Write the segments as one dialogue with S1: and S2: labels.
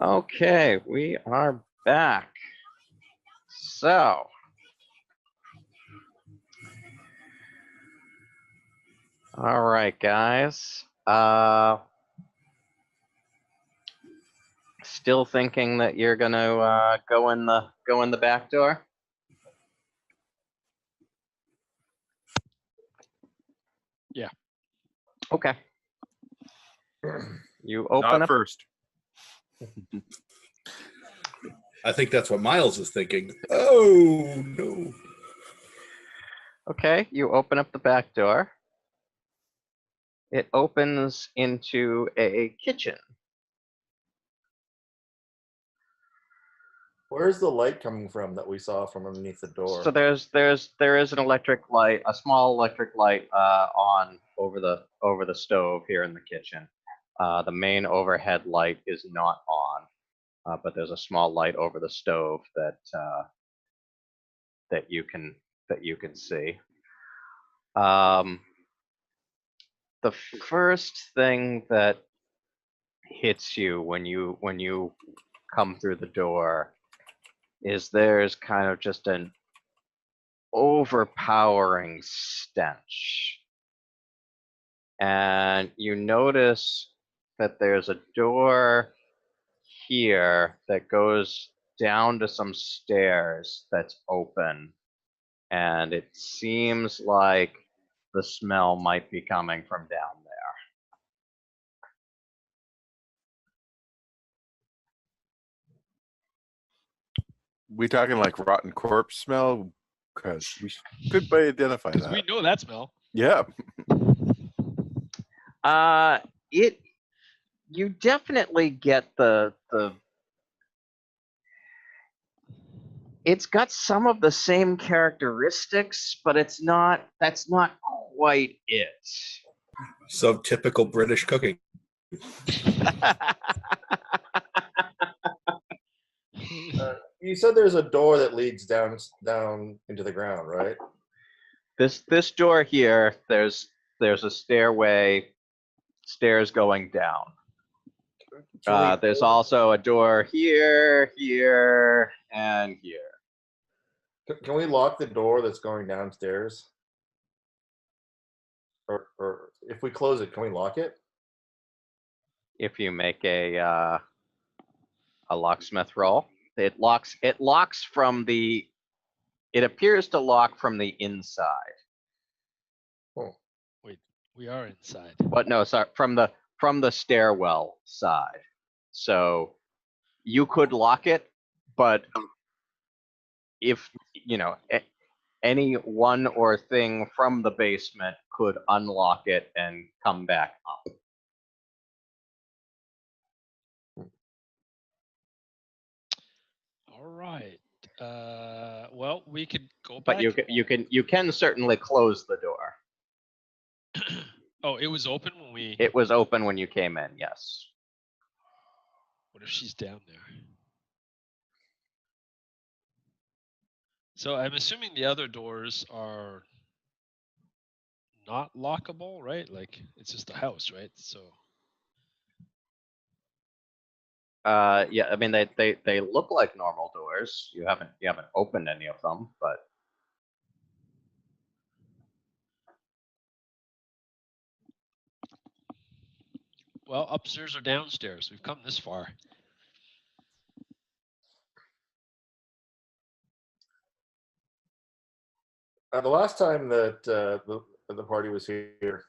S1: Okay, we are back. So, all right, guys. Still thinking that you're gonna go in the back door?
S2: Yeah.
S1: Okay. You open
S3: Not
S1: up.
S3: first. I think that's what Miles is thinking. Oh no.
S1: Okay, you open up the back door. It opens into a kitchen.
S4: Where's the light coming from that we saw from underneath the door?
S1: So there is an electric light, a small electric light on over the stove here in the kitchen. The main overhead light is not on, but there's a small light over the stove that you can see. The first thing that hits you when you come through the door is there's kind of just an overpowering stench. And you notice that there's a door here that goes down to some stairs that's open. And it seems like the smell might be coming from down there.
S5: We talking like rotten corpse smell? Because we could identify
S2: Because
S5: that.
S2: we know that smell.
S5: Yeah.
S1: You definitely get the it's got some of the same characteristics, but that's not quite it.
S3: So typical British cooking.
S4: You said there's a door that leads down into the ground, right?
S1: This door here, there's a stairway, stairs going down. There's also a door here, and here.
S4: Can we lock the door that's going downstairs? Or if we close it, can we lock it?
S1: If you make a locksmith roll, it locks from the. It appears to lock from the inside.
S4: Oh.
S2: Wait, we are inside.
S1: But no, sorry, from the stairwell side. So you could lock it, but if any one or thing from the basement could unlock it and come back up.
S2: All right. Well, we could go back.
S1: But you can certainly close the door.
S2: Oh, it was open when we.
S1: It was open when you came in. Yes.
S2: What if she's down there? So I'm assuming the other doors are not lockable, right? Like it's just a house, right? So.
S1: Yeah, I mean they look like normal doors. You haven't opened any of them, but
S2: Well, upstairs or downstairs? We've come this far.
S4: The last time that the party was here,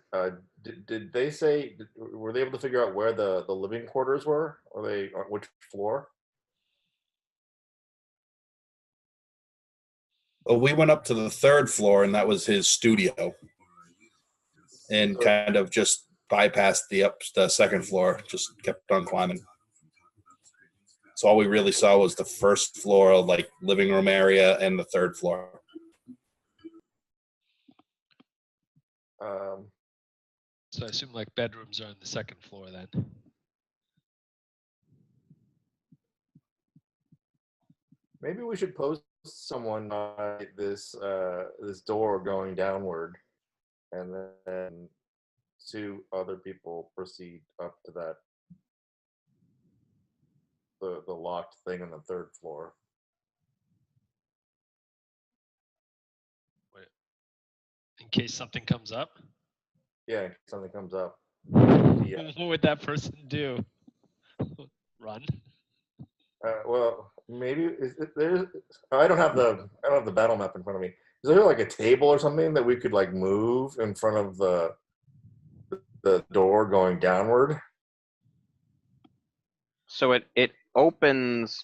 S4: did they say, were they able to figure out where the living quarters were? Or they on which floor?
S3: Well, we went up to the third floor, and that was his studio, and kind of just bypassed the second floor. Just kept on climbing. So all we really saw was the first floor, like living room area, and the third floor.
S2: So I assume like bedrooms are on the second floor then.
S4: Maybe we should post someone by this door going downward, and then 2 other people proceed up to the locked thing on the third floor.
S2: In case something comes up.
S4: Yeah, in case something comes up. Yeah.
S2: What would that person do? Run?
S4: Well, maybe there's. I don't have the battle map in front of me. Is there like a table or something that we could like move in front of the door going downward?
S1: So it opens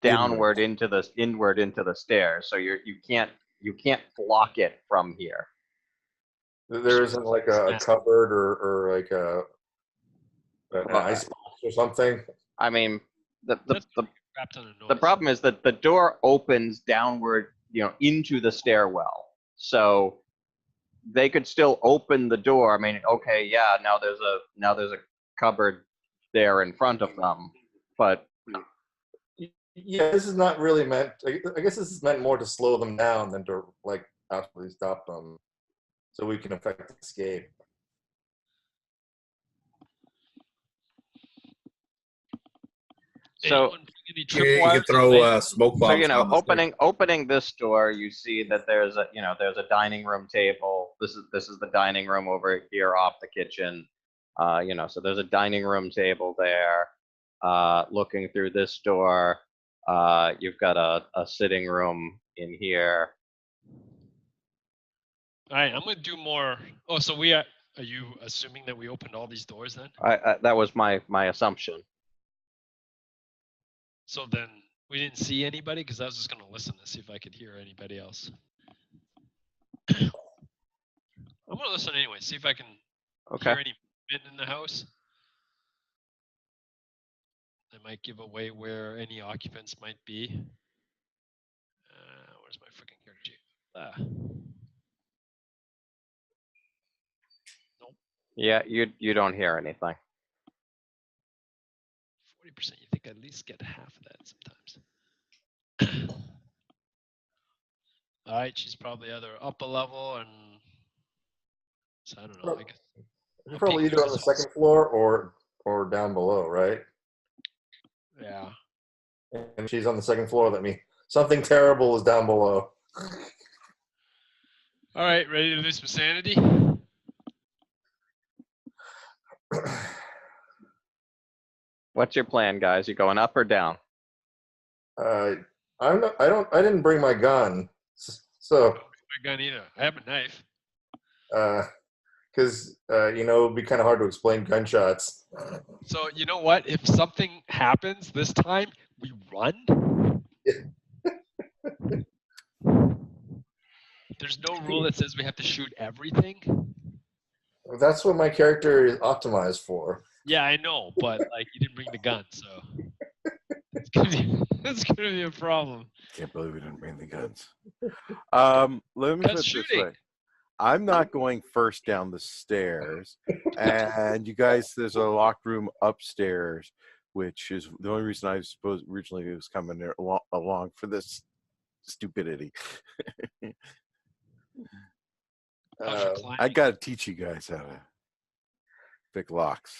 S1: downward into the inward into the stairs. So you can't block it from here.
S4: There isn't like a cupboard or like an ice box or something.
S1: I mean, the
S2: Wrapped on a
S1: the
S2: noise.
S1: problem is that the door opens downward, into the stairwell. So they could still open the door. I mean, okay, yeah, now there's a cupboard there in front of them, but
S4: Yeah, this is not really meant. I guess this is meant more to slow them down than to like absolutely stop them, so we can effect escape.
S1: so
S2: Anyone bring any
S3: You
S2: tripwires
S3: can throw
S2: away?
S3: smoke bombs.
S1: so
S3: on the stairs.
S1: opening this door, you see that there's a dining room table. This is the dining room over here off the kitchen. So there's a dining room table there. Looking through this door, you've got a sitting room in here.
S2: All right, I'm gonna do more. Oh, so we are you assuming that we opened all these doors then?
S1: That was my assumption.
S2: So then we didn't see anybody because I was just gonna listen to see if I could hear anybody else. I'm gonna listen anyway, see if I can
S1: Okay.
S2: hear any movement in the house. That might give away where any occupants might be. Where's my freaking character sheet? Nope.
S1: Yeah, you don't hear anything.
S2: 40%. You think I'd at least get half of that sometimes. All right, she's probably either up a level and so I don't know. I guess
S4: You're probably either on the second floor or down below, right?
S2: yeah.
S4: And she's on the second floor. That means something terrible is down below.
S2: All right, ready to lose some sanity?
S1: What's your plan, guys? You going up or down?
S4: I didn't bring my gun, so.
S2: I don't bring my gun either. I have a knife.
S4: Because it would be kind of hard to explain gunshots.
S2: So you know what? If something happens this time, we run. There's no rule that says we have to shoot everything.
S4: That's what my character is optimized for.
S2: Yeah, I know, but like you didn't bring the gun, so it's gonna be a problem.
S5: Can't believe we didn't bring the guns. Let me put it this
S2: shooting.
S5: way. I'm not going first down the stairs, and you guys, there's a locked room upstairs, which is the only reason I suppose originally was coming there along for this stupidity.
S2: How's your climbing?
S5: I got to teach you guys how to pick locks.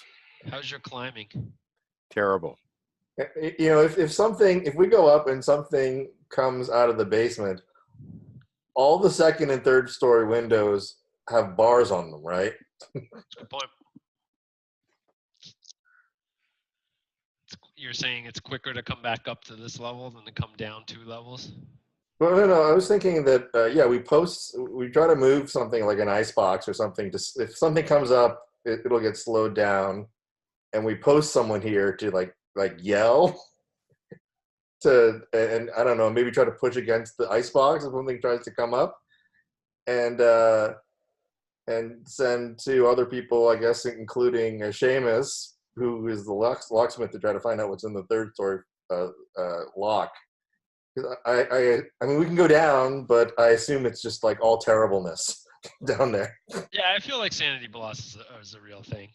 S2: How's your climbing?
S5: Terrible.
S4: If we go up and something comes out of the basement, all the second and third story windows have bars on them, right?
S2: That's a good point. You're saying it's quicker to come back up to this level than to come down 2 levels?
S4: Well, no, I was thinking that, we try to move something like an icebox or something. If something comes up, it'll get slowed down. And we post someone here to like yell and I don't know, maybe try to push against the icebox if something tries to come up. And send to other people, I guess, including Seamus, who is the locksmith, to try to find out what's in the third story lock. I mean, we can go down, but I assume it's just like all terribleness down there.
S2: Yeah, I feel like sanity loss is a real thing.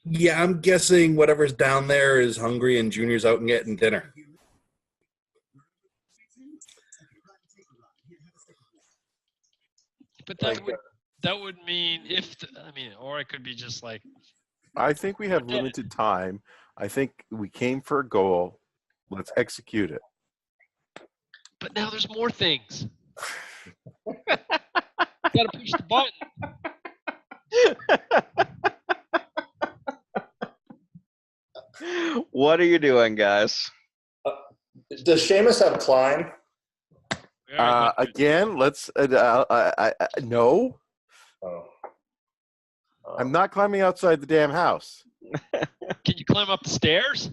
S3: Yeah, I'm guessing whatever's down there is hungry and Junior's out and getting dinner.
S2: But that would mean or it could be just like
S5: I think we have limited time. I think we came for a goal. Let's execute it.
S2: But now there's more things. Gotta push the button.
S1: What are you doing, guys?
S4: Does Seamus have climb?
S2: We already went through
S5: Again, let's. No,
S4: Oh.
S5: I'm not climbing outside the damn house.
S2: Can you climb up the stairs?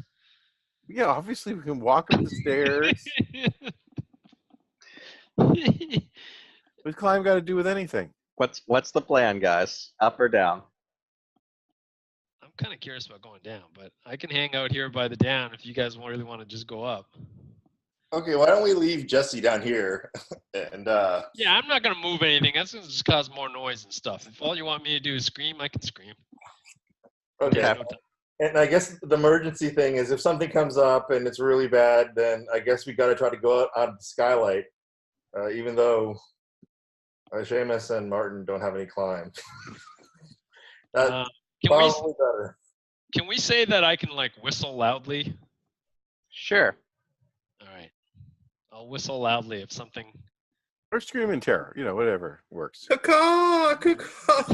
S5: Yeah, obviously we can walk up the stairs. What's climb got to do with anything?
S1: What's the plan, guys? Up or down?
S2: I'm kind of curious about going down, but I can hang out here by the down if you guys really want to just go up.
S4: Okay, why don't we leave Jesse down here? And
S2: Yeah, I'm not gonna move anything. That's gonna just cause more noise and stuff. If all you want me to do is scream, I can scream.
S4: okay.
S1: Okay.
S2: No time.
S4: And I guess the emergency thing is if something comes up and it's really bad, then I guess we got to try to go out of the skylight, even though Seamus and Martin don't have any climb. That's probably better.
S2: Can we say that I can like whistle loudly?
S1: Sure.
S2: All right, I'll whistle loudly if something.
S5: Or scream in terror. Whatever works.
S3: Caw, caw.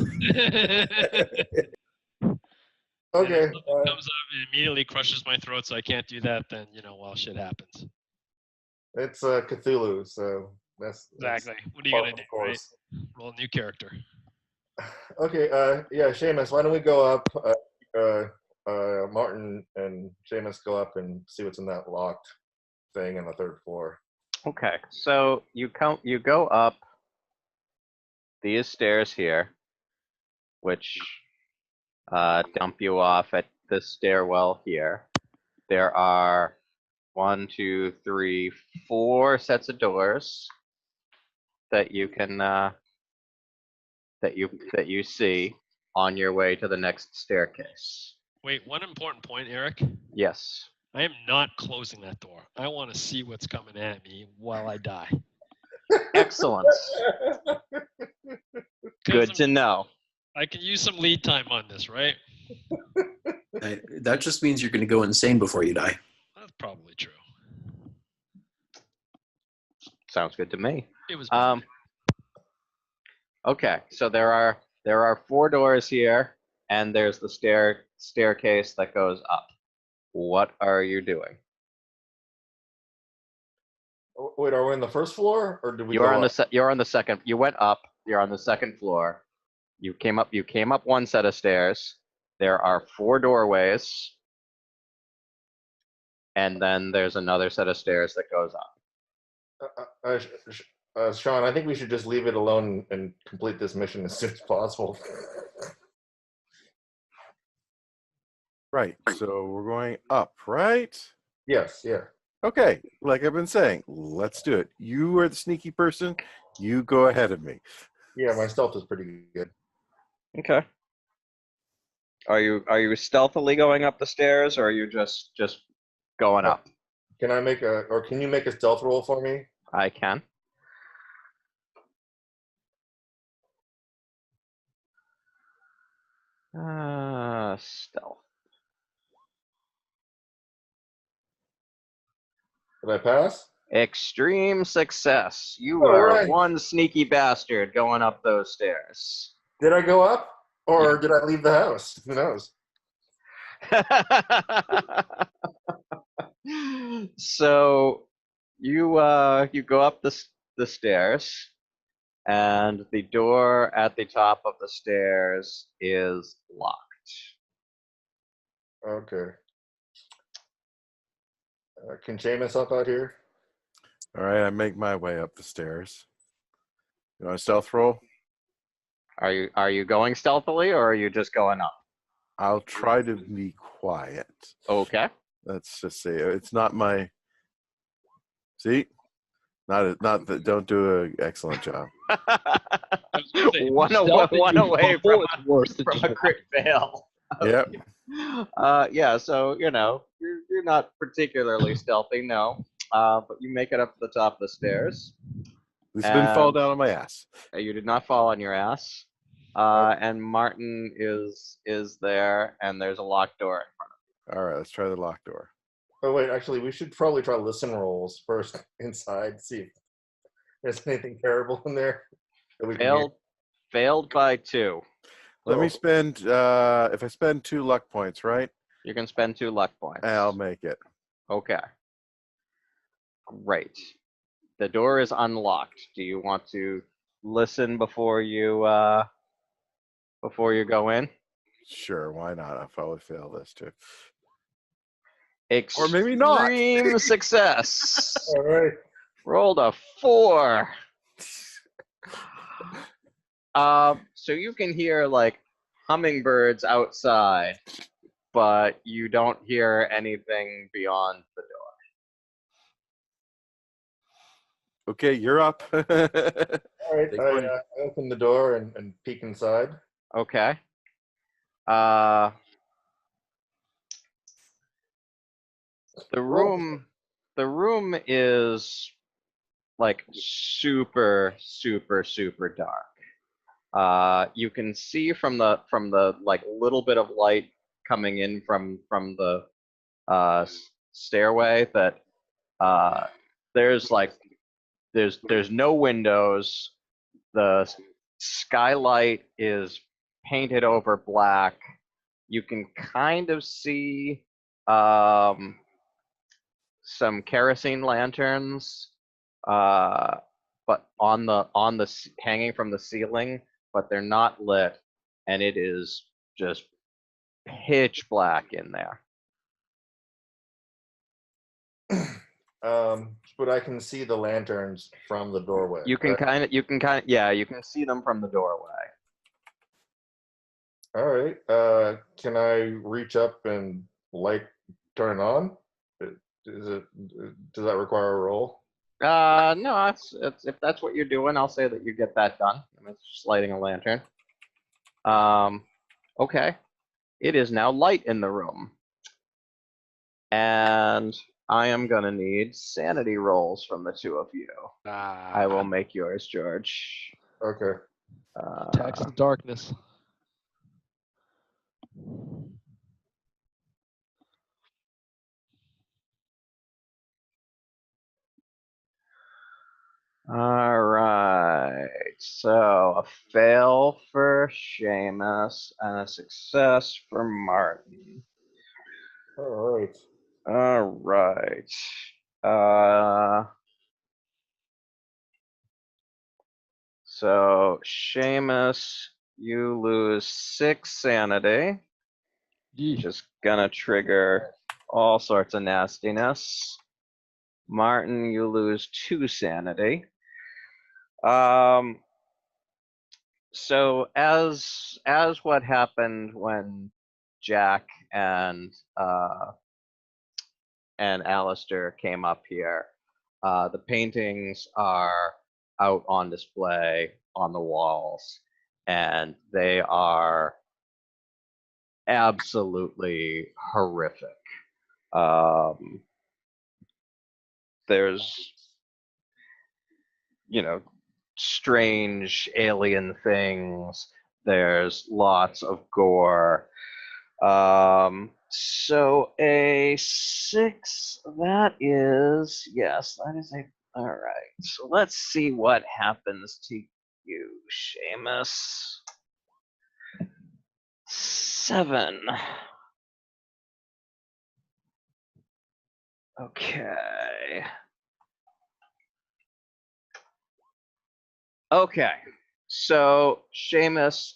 S4: Okay.
S2: If something comes up and immediately crushes my throat, so I can't do that. Then well, shit happens.
S4: It's Cthulhu, so that's
S2: Exactly. What are you gonna
S4: of
S2: do? Right?
S4: course.
S2: Roll a new character.
S4: Okay, yeah, Seamus, why don't we go up? Martin and Seamus go up and see what's in that locked thing on the third floor.
S1: Okay. So you go up these stairs here, which dump you off at the stairwell here. There are 1, 2, 3, 4 sets of doors that you can that you see on your way to the next staircase.
S2: Wait, one important point, Eric.
S1: Yes.
S2: I am not closing that door. I want to see what's coming at me while I die.
S1: Excellent. Good to know.
S2: I can use some lead time on this, right?
S6: That just means you're going to go insane before you die.
S2: That's probably true.
S1: Sounds good to me.
S2: It was.
S1: Okay, so there are 4 doors here, and there's the staircase that goes up. What are you doing?
S4: Wait, are we on the first floor, or did we?
S1: You're on the second. You went up. You're on the second floor. You came up one set of stairs. There are 4 doorways, and then there's another set of stairs that goes up.
S4: Sean, I think we should just leave it alone and complete this mission as soon as possible.
S5: Right. So we're going up, right?
S4: Yes, yeah.
S5: Okay. Like I've been saying, let's do it. You are the sneaky person. You go ahead of me.
S4: Yeah, my stealth is pretty good.
S1: Okay. Are you stealthily going up the stairs, or are you just going up?
S4: Can you make a stealth roll for me?
S1: I can. Stealth.
S4: Did I pass?
S1: Extreme success. You
S4: All
S1: are
S4: right.
S1: one sneaky bastard going up those stairs.
S4: Did I go up, or did I leave the house? Who knows?
S1: So you go up the stairs, and the door at the top of the stairs is locked.
S4: Okay. Can Seamus help out here?
S5: All right. I make my way up the stairs. You want a stealth roll?
S1: Are you going stealthily, or are you just going up?
S5: I'll try to be quiet.
S1: Okay.
S5: Let's just say it's not my. See, not that. Don't do an excellent job.
S1: One away from a crit fail.
S5: Yep.
S1: Yeah. So you're not particularly stealthy, no. But you make it up to the top of the stairs.
S5: This didn't fall down on my ass.
S1: You did not fall on your ass. And Martin is there, and there's a locked door in front of
S5: All right, let's try the locked door.
S4: Oh wait, actually, we should probably try listen rolls first inside. See if there's anything terrible in there that we
S1: you.
S4: can hear.
S1: Failed by 2.
S5: Let me
S4: Oh.
S5: spend. If I spend 2 luck points, right?
S1: You can spend 2 luck points.
S5: I'll make it.
S1: Okay. Great. The door is unlocked. Do you want to listen before you go in?
S5: Sure, why not? I'll probably fail this too.
S1: Extreme
S5: Or maybe not.
S1: success.
S4: All right.
S1: Rolled a 4. So you can hear like hummingbirds outside, but you don't hear anything beyond the door.
S5: Okay, you're up.
S4: All right.
S5: Take
S4: I
S5: one.
S4: open the door and peek inside.
S1: Okay. The room is like super dark. You can see from the like little bit of light coming in from the stairway that there's no windows. The skylight is painted over black. You can kind of see some kerosene lanterns, but on the hanging from the ceiling, but they're not lit, and it is just pitch black in there.
S4: But I can see the lanterns from the doorway.
S1: You can
S4: correct?
S1: you can see them from the doorway.
S4: All right. Can I reach up and turn it on? Does that require a roll?
S1: No, it's if that's what you're doing, I'll say that you get that done. It's just lighting a lantern. Okay. It is now light in the room. And I am gonna need sanity rolls from the 2 of you. I will make yours, George.
S4: Okay.
S2: Tax the darkness.
S1: All right. So a fail for Seamus and a success for Martin.
S4: All right.
S1: All right. So Seamus, you lose 6 sanity, which is gonna trigger all sorts of nastiness. Martin, you lose 2 sanity. So as what happened when Jack and Alistair came up here, the paintings are out on display on the walls, and they are absolutely horrific. There's, strange alien things. There's lots of gore. So a 6, that is all right. So let's see what happens to you, Seamus. 7. Okay. Okay. So, Seamus,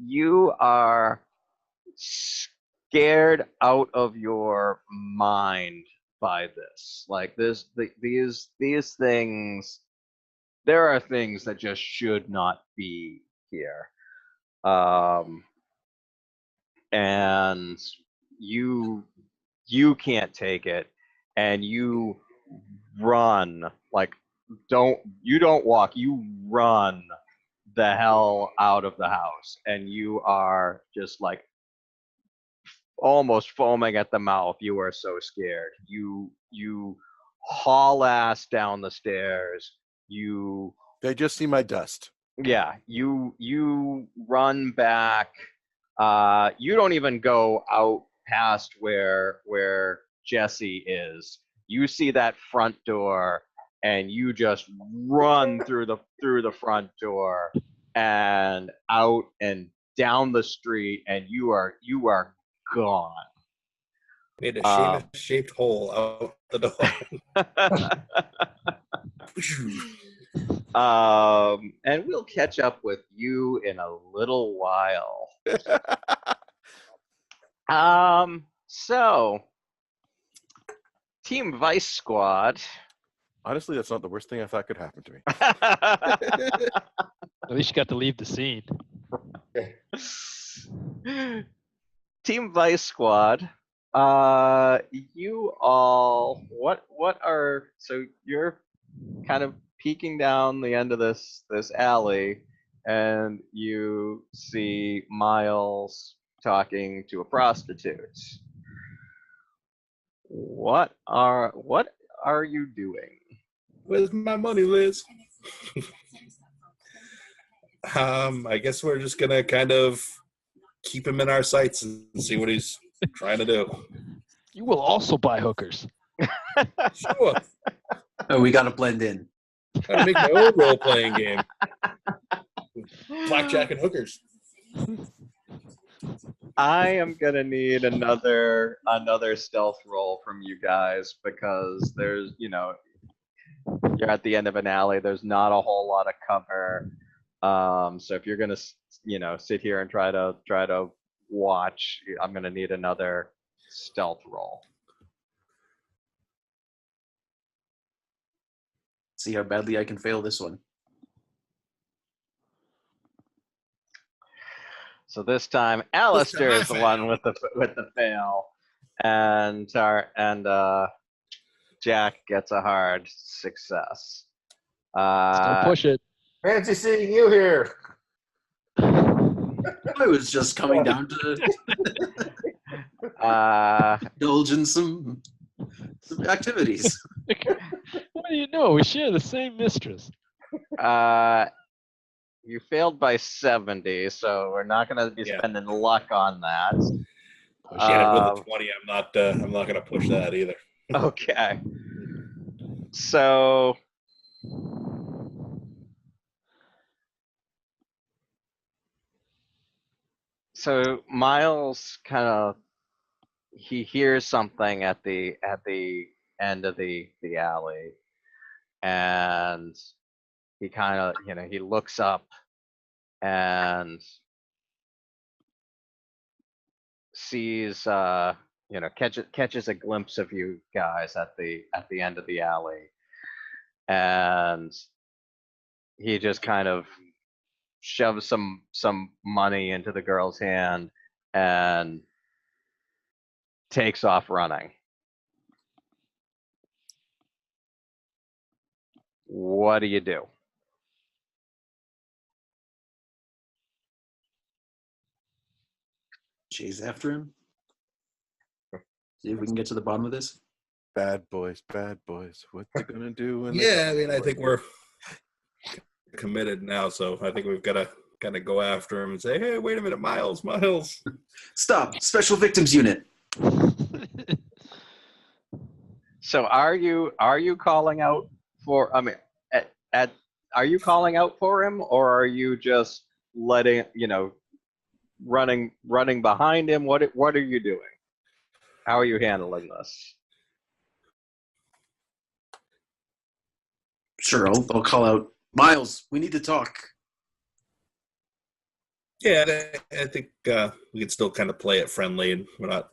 S1: you are scared out of your mind by this. Like these things, there are things that just should not be here. And you can't take it, and you run. Like, don't walk, you run the hell out of the house, and you are just like almost foaming at the mouth. You are so scared. You haul ass down the stairs. You
S5: They just see my dust.
S1: Yeah, you run back. You don't even go out past where Jesse is. You see that front door, and you just run through the front door and out and down the street, and you are gone.
S3: Made a Seamus-shaped hole out the door.
S1: And we'll catch up with you in a little while. So Team Vice Squad.
S5: Honestly, that's not the worst thing I thought could happen to me.
S2: At least you got to leave the scene.
S1: Team Vice Squad. You all, what are, so you're kind of peeking down the end of this alley, and you see Miles talking to a prostitute. What are you doing?
S3: Where's my money, Liz? I guess we're just gonna kind of keep him in our sights and see what he's trying to do.
S2: You will also buy hookers.
S3: Sure.
S6: Oh, we got to blend in.
S3: Gotta make my own role-playing game. Blackjack and hookers.
S1: I am gonna need another stealth roll from you guys, because there's, you're at the end of an alley. There's not a whole lot of cover. So if you're gonna, sit here and try to watch, I'm gonna need another stealth roll.
S6: See how badly I can fail this one.
S1: So this time, Alistair is the one with the fail, and Jack gets a hard success.
S2: Don't push it.
S4: Fancy seeing you here.
S6: I was just coming down to indulge in some activities.
S2: What do you know? We share the same mistress.
S1: You failed by 70, so we're not going to be spending luck on that.
S3: Yeah, with a 20, I'm not going to push that either.
S1: Okay. So Miles he hears something at the end of the alley, and he he looks up and sees catches a glimpse of you guys at the end of the alley, and he just kind of shoves some money into the girl's hand and takes off running. What do you do?
S6: Chase after him. See if we can get to the bottom of this.
S5: Bad boys. What they gonna do?
S3: Yeah, I mean, I think we're committed now, so I think we've got to kind of go after him and say, "Hey, wait a minute, Miles."
S6: Stop! Special Victims Unit.
S1: So are you calling out for? I mean, are you calling out for him, or are you just letting running behind him? What are you doing? How are you handling this?
S6: Sure, I'll call out. Miles, we need to talk.
S3: Yeah, I think we can still kind of play it friendly, and we're not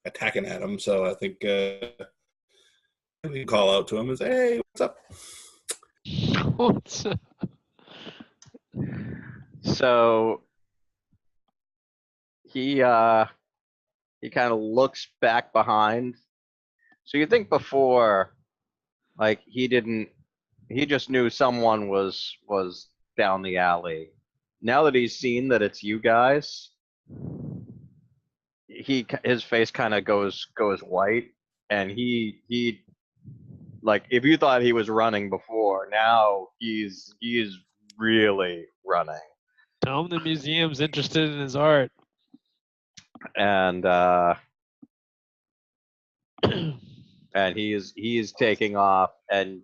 S3: attacking at him. So I think we can call out to him and say, "Hey, what's up?"
S2: What's up?
S1: So he kind of looks back behind. So you think before, like, he just knew someone was down the alley. Now that he's seen that it's you guys, his face kind of goes white, and he like, if you thought he was running before, now he's really running.
S2: Tell him the museum's interested in his art.
S1: And and he is taking off, and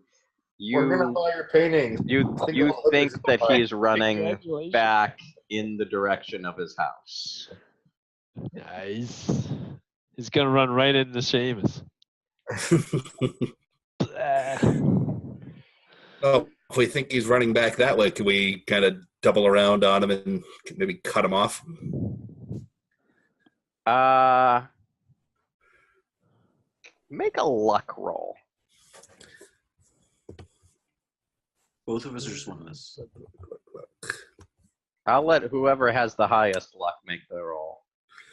S4: We're gonna
S1: you
S4: buy your painting.
S1: you think that he's running
S2: Congratulations.
S1: back in the direction of his house.
S2: Nice. He's gonna run right into Seamus.
S3: Oh, if we think he's running back that way, can we kind of double around on him and maybe cut him off?
S1: Make a luck roll.
S6: Both of us or just one of us?
S1: I'll let whoever has the highest luck make the roll.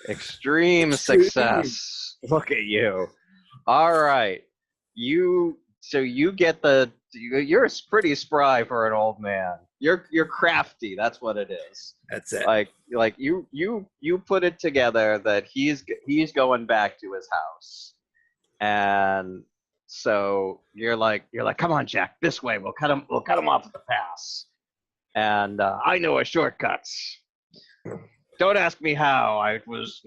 S1: Extreme success. Look at you. All right. You get you're pretty spry for an old man. You're crafty. That's what it is.
S3: That's it.
S1: Like you put it together that he's going back to his house. And so you're like, come on, Jack, this way. We'll cut him off at the pass. And I know a shortcut. Don't ask me how. I was,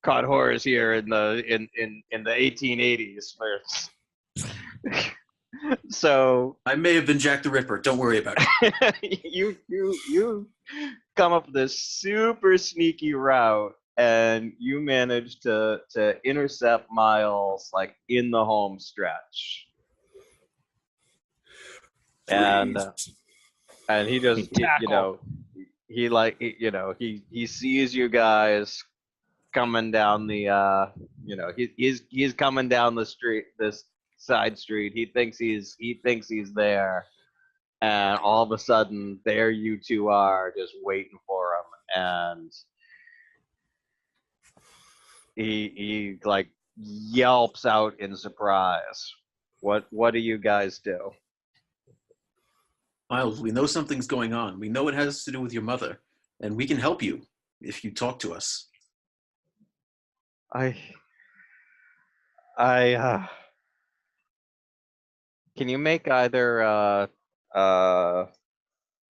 S1: caught horrors here in the 1880s. So
S6: I may have been Jack the Ripper. Don't worry about it.
S1: you come up with this super sneaky route, and you manage to intercept Miles like in the home stretch. And he just he sees you guys coming down the he's coming down the street, this side street. He thinks he's there, and all of a sudden there you two are just waiting for him, and he like yelps out in surprise. What do you guys do?
S6: Miles, we know something's going on. We know it has to do with your mother, and we can help you if you talk to us.
S1: Can you make either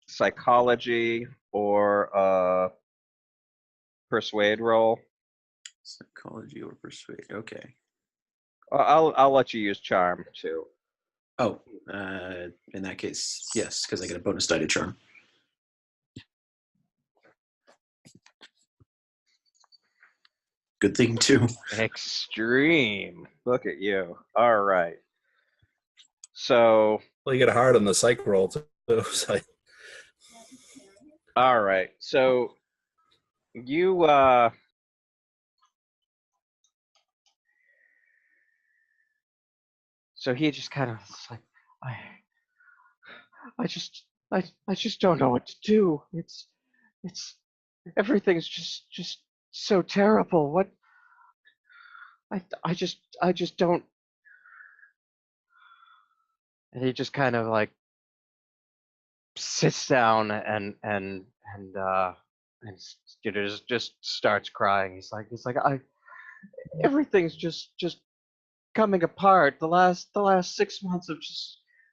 S1: psychology or persuade roll?
S6: Psychology or persuade? Okay.
S1: I'll let you use charm too.
S6: Oh, in that case, yes, because I get a bonus die to charm. Good thing too.
S1: Extreme. Look at you. All right. So.
S3: Well, you get a hard on the psych roll too. So.
S1: All right. So you So he just kind of like, I just don't know what to do. It's everything's just so terrible. What I just don't. And he just kind of like sits down and just starts crying. He's like everything's just coming apart. The last 6 months have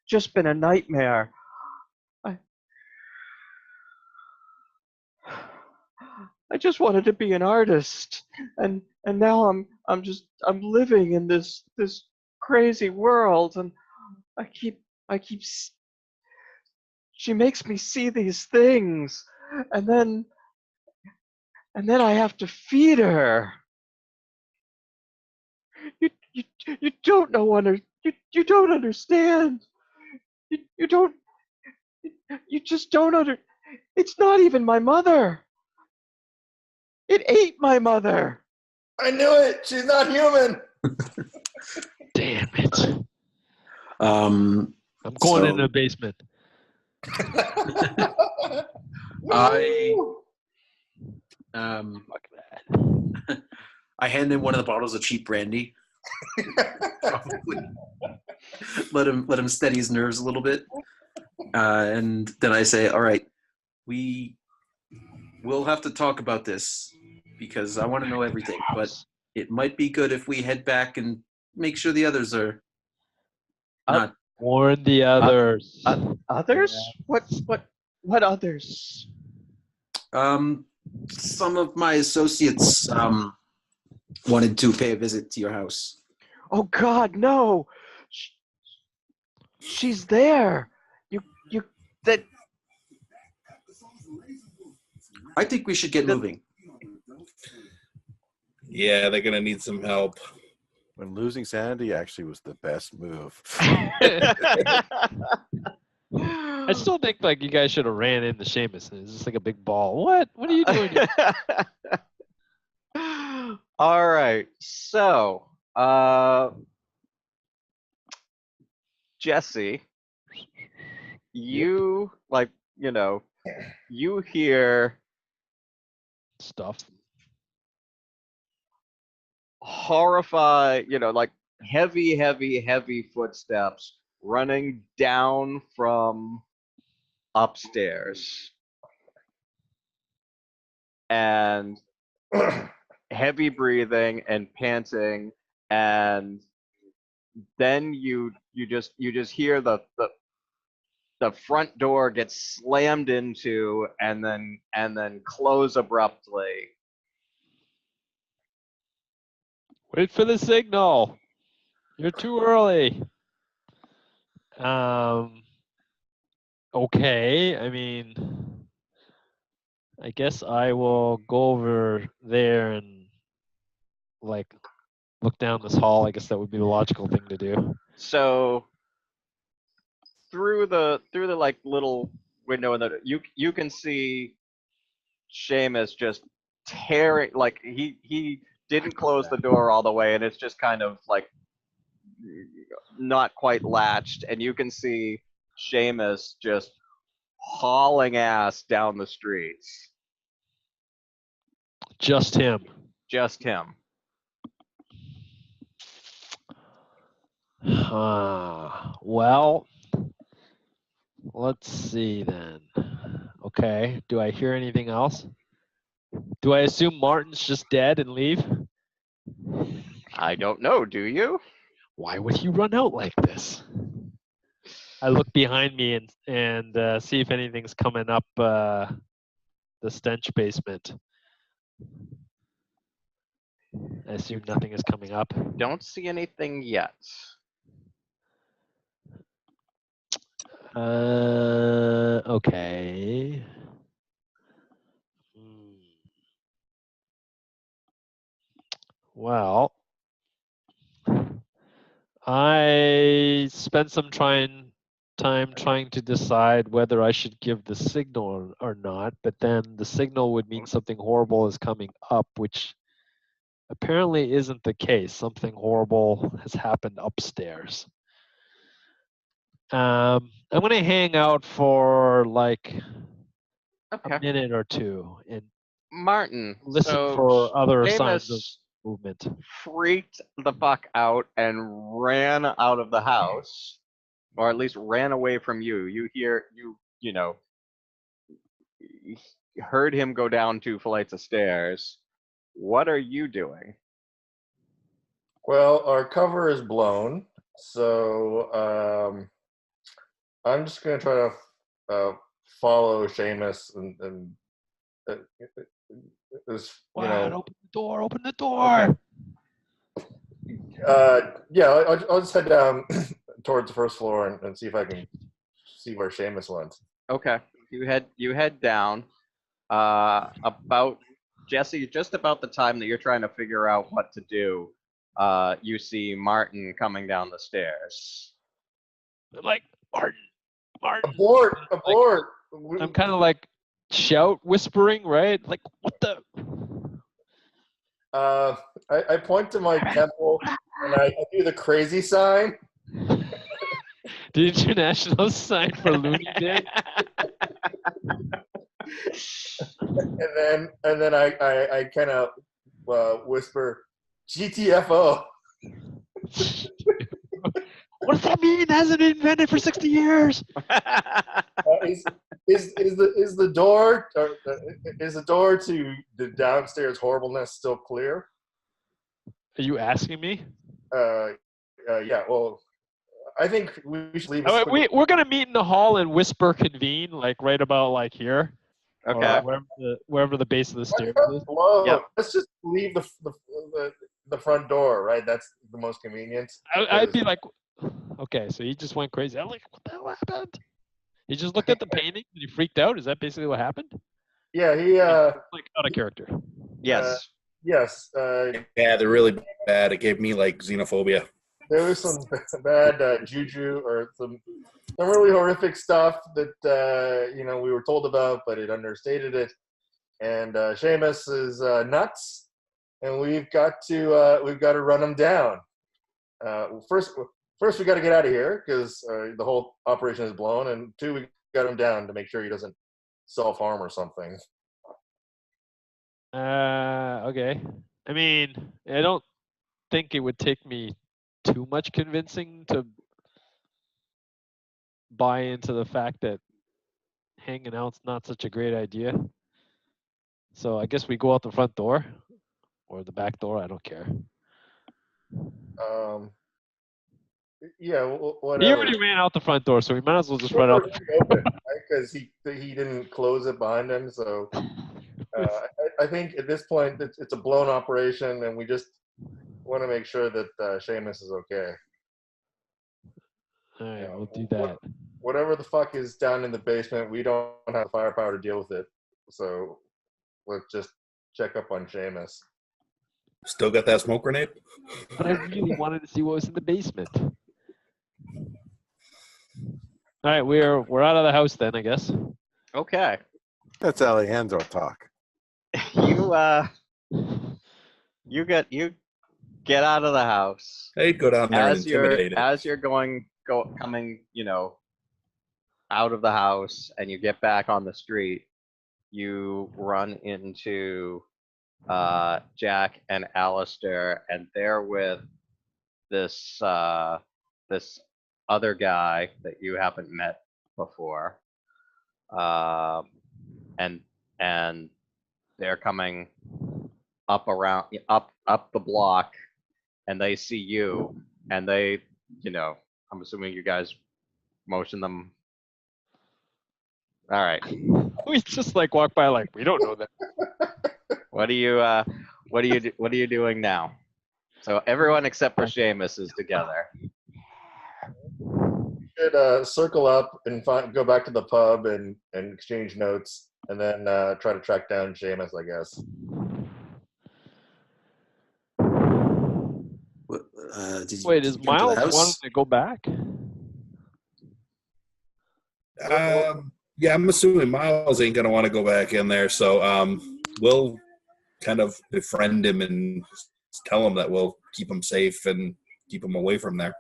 S1: just been a nightmare. I just wanted to be an artist, and now I'm living in this crazy world, and I keep she makes me see these things, and then I have to feed her. You don't know you don't understand. You don't. You just don't It's not even my mother. It ate my mother.
S4: I knew it. She's not human.
S2: Damn it. I'm going into the basement.
S6: I hand him one of the bottles of cheap brandy. Probably. Let him steady his nerves a little bit. And then I say, all right, we'll have to talk about this because I want to know everything, but it might be good if we head back and make sure the others are not
S2: Warn the others.
S1: Others? What others?
S6: Some of my associates wanted to pay a visit to your house.
S1: Oh God, no! She's there. That.
S6: I think we should get moving.
S3: Yeah, they're gonna need some help.
S5: When losing sanity actually was the best move.
S2: I still think like you guys should have ran into Seamus. It's just like a big ball. What? What are you doing here?
S1: All right. So, Jesse, you you hear
S2: Stuff.
S1: horrified, like heavy footsteps running down from upstairs. And heavy breathing and panting, and then you just hear the front door get slammed into and then close abruptly.
S2: Wait for the signal. You're too early. Okay. I mean, I guess I will go over there and like look down this hall. I guess that would be the logical thing to do.
S1: So through the like little window in the you can see Seamus just tearing, like he didn't close the door all the way, and it's just kind of like not quite latched, and you can see Seamus just hauling ass down the streets.
S2: Just him.
S1: Just him.
S2: Well, let's see then. Okay. Do I hear anything else? Do I assume Martin's just dead and leave?
S1: I don't know, do you?
S2: Why would he run out like this? I look behind me and see if anything's coming up the stench basement. I assume nothing is coming up.
S1: Don't see anything yet.
S2: Okay. Well, I spent some time trying to decide whether I should give the signal or not, but then the signal would mean something horrible is coming up, which apparently isn't the case. Something horrible has happened upstairs. I'm going to hang out for like
S1: Okay.
S2: a minute or two and
S1: Martin,
S2: listen
S1: so
S2: for other
S1: Seamus
S2: signs of movement.
S1: freaked the fuck out and ran out of the house, or at least ran away from you. You heard him go down 2 flights of stairs. What are you doing?
S4: Well, our cover is blown, so I'm just gonna try to follow Seamus and this,
S2: Open the door! Open the door!
S4: Okay. Yeah, I'll just head down towards the first floor and see if I can see where Seamus went.
S1: Okay, you head down. About Jesse, just about the time that you're trying to figure out what to do, you see Martin coming down the stairs.
S2: I'm like, Martin.
S4: Abort!
S2: I'm kind of like whispering, right? Like, what the?
S4: I point to my temple and I do the crazy sign.
S2: The international sign for Looney Bin.
S4: and then I kind of whisper, GTFO.
S2: What does that mean? It hasn't been invented for 60 years.
S4: Is the door to the downstairs horribleness still clear?
S2: Are you asking me?
S4: Yeah. Well, I think we should leave.
S2: We're gonna meet in the hall and whisper convene, like right about like here,
S1: Okay.
S2: or wherever the base of the stairs is.
S4: Whoa!
S1: Yep.
S4: Let's just leave the front door. Right, that's the most convenient.
S2: I'd be like, okay, so he just went crazy. I'm like, what the hell happened? He just looked at the painting and he freaked out. Is that basically what happened?
S4: Yeah, he.
S2: Like out of character.
S1: Yes.
S4: Yes.
S3: Yeah, they're really bad. It gave me like xenophobia.
S4: There was some bad juju or some really horrific stuff that we were told about, but it understated it. And Seamus is nuts, and we've got to run him down. First we got to get out of here because the whole operation is blown, and two, we got him down to make sure he doesn't self-harm or something.
S2: Okay. I mean, I don't think it would take me too much convincing to buy into the fact that hanging out's not such a great idea. So I guess we go out the front door or the back door. I don't care.
S4: Yeah,
S2: He
S4: whatever.
S2: already ran out the front door, so we might as well just run out.
S4: Because he didn't close it behind him. So I think at this point it's a blown operation, and we just want to make sure that Seamus is okay.
S2: All right, we'll do that.
S4: Whatever the fuck is down in the basement, we don't have firepower to deal with it. So let's just check up on Seamus.
S3: Still got that smoke grenade?
S2: But I really wanted to see what was in the basement. All right, we're out of the house then, I guess.
S1: Okay.
S5: That's Alejandro talk.
S1: You get out of the house.
S3: They'd go down there and
S1: As you're
S3: intimidate it.
S1: coming, out of the house and you get back on the street, you run into Jack and Alistair, and they're with this this other guy that you haven't met before, and they're coming up the block, and they see you, and they, I'm assuming you guys motion them. All right.
S2: We just like walk by like we don't know that.
S1: What are you doing now? So everyone except for Seamus is together.
S4: Should circle up and go back to the pub and exchange notes, and then try to track down Seamus, I guess.
S2: Wait, is Miles wanting to go back?
S3: Yeah, I'm assuming Miles ain't gonna want to go back in there, so we'll kind of befriend him and tell him that we'll keep him safe and keep him away from there.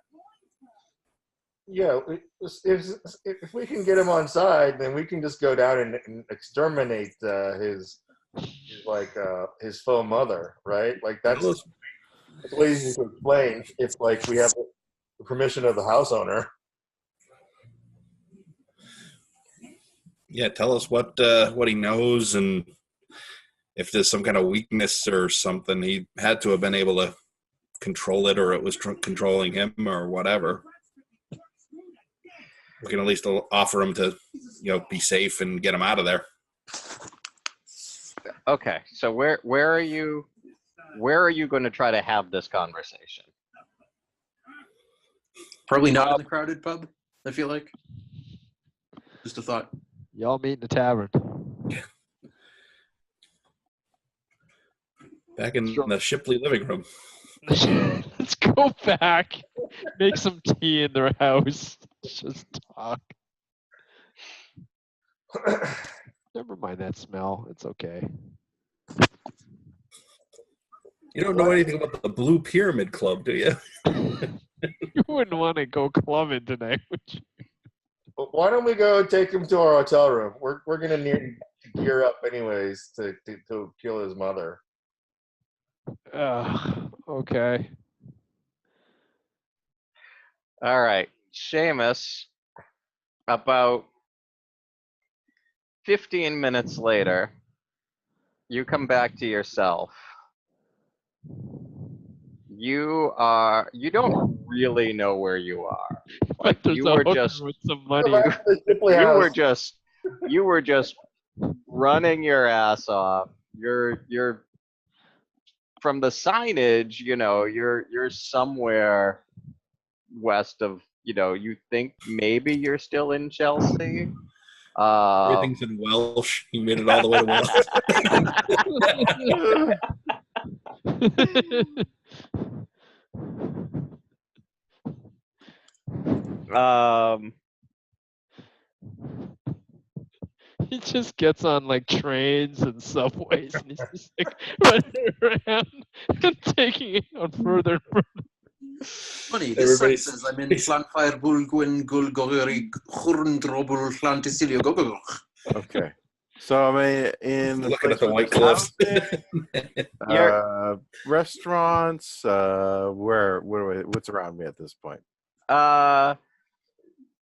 S4: Yeah, if we can get him on side, then we can just go down and exterminate his faux mother, right? Like that's easy to explain. It's like we have the permission of the house owner.
S3: Yeah, tell us what he knows, and if there's some kind of weakness or something, he had to have been able to control it, or it was controlling him, or whatever. We can at least offer him to, be safe and get him out of there.
S1: Okay, so where are you going to try to have this conversation?
S6: Probably not in the crowded pub, I feel like. Just a thought.
S2: Y'all meet in the tavern.
S3: Back in the Shipley living room.
S2: Let's go back. Make some tea in their house. Just talk. Never mind that smell. It's okay.
S3: You don't know anything about the Blue Pyramid Club, do you?
S2: You wouldn't want to go clubbing tonight, would you?
S4: Why don't we go take him to our hotel room? We're gonna need to gear up anyways to kill his mother.
S2: Okay.
S1: All right, Seamus, about 15 minutes later, you come back to yourself. You don't really know where you are.
S2: But there's
S1: you
S2: a
S1: were
S2: hooker
S1: just
S2: with some
S4: Go
S2: money.
S4: back to the Shipley
S1: you were
S4: House.
S1: just running your ass off. You're from the signage, you're somewhere west of, you think maybe you're still in Chelsea.
S3: Everything's in Welsh. You made it all the way to Welsh.
S2: He just gets on like trains and subways, and he's just like running around and taking it on further and further.
S6: Funny, this sign
S3: Everybody's-
S6: says I'm in Llanfair Bwlgwyn Gulgorig Chwrndrobl Llantysilio Gogol.
S5: Okay. So I'm in the
S3: Looking
S5: place
S3: at the
S5: with
S3: White Cliffs.
S5: housing, restaurants. What's around me at this point?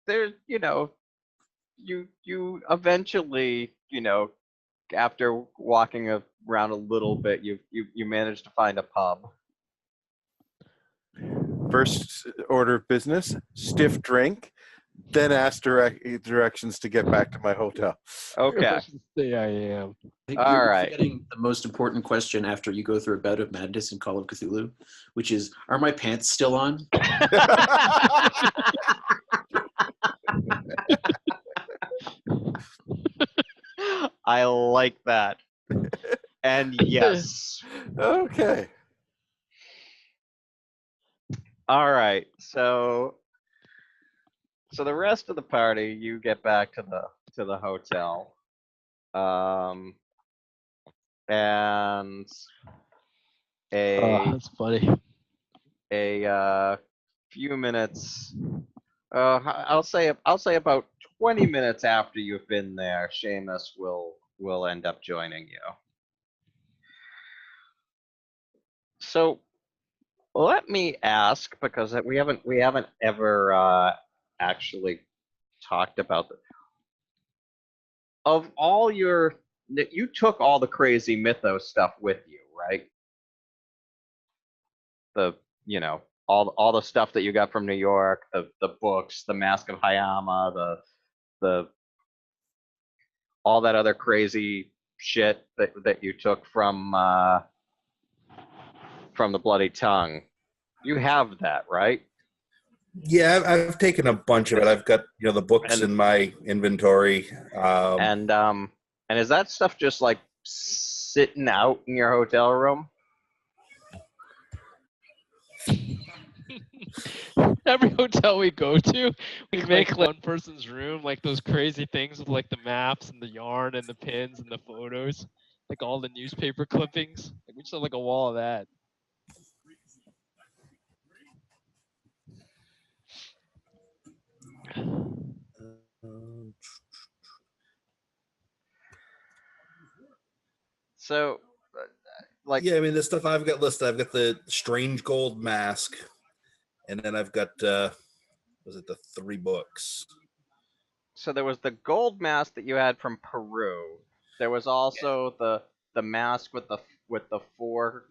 S1: There's, you eventually, after walking around a little bit, you manage to find a pub.
S5: First order of business: stiff drink, then ask directions to get back to my hotel.
S1: Okay.
S2: Let's just say I am.
S6: You're
S1: All right.
S6: forgetting the most important question after you go through a bout of madness in Call of Cthulhu, which is, are my pants still on?
S1: I like that. And yes.
S5: Okay.
S1: All right. So the rest of the party, you get back to the hotel. And
S2: Oh, that's funny.
S1: a few minutes, I'll say about 20 minutes after you've been there, Seamus will end up joining you. So let me ask, because we haven't ever actually talked about the, of all you took all the crazy mythos stuff with you, right? The all the stuff that you got from New York, the books, the Mask of Hayama, the all that other crazy shit that you took from the Bloody Tongue. You have that, right?
S3: Yeah, I've taken a bunch of it. I've got the books
S1: And-
S3: in my inventory.
S1: And is that stuff just like sitting out in your hotel room?
S2: Every hotel we go to, we make like one person's room like those crazy things with like the maps and the yarn and the pins and the photos, like all the newspaper clippings. Like we just have like a wall of that.
S1: So, like,
S3: Yeah, I mean the stuff I've got listed. I've got the strange gold mask, and then I've got was it the 3 books?
S1: so there was the gold mask that you had from Peru. There was also the mask with the 4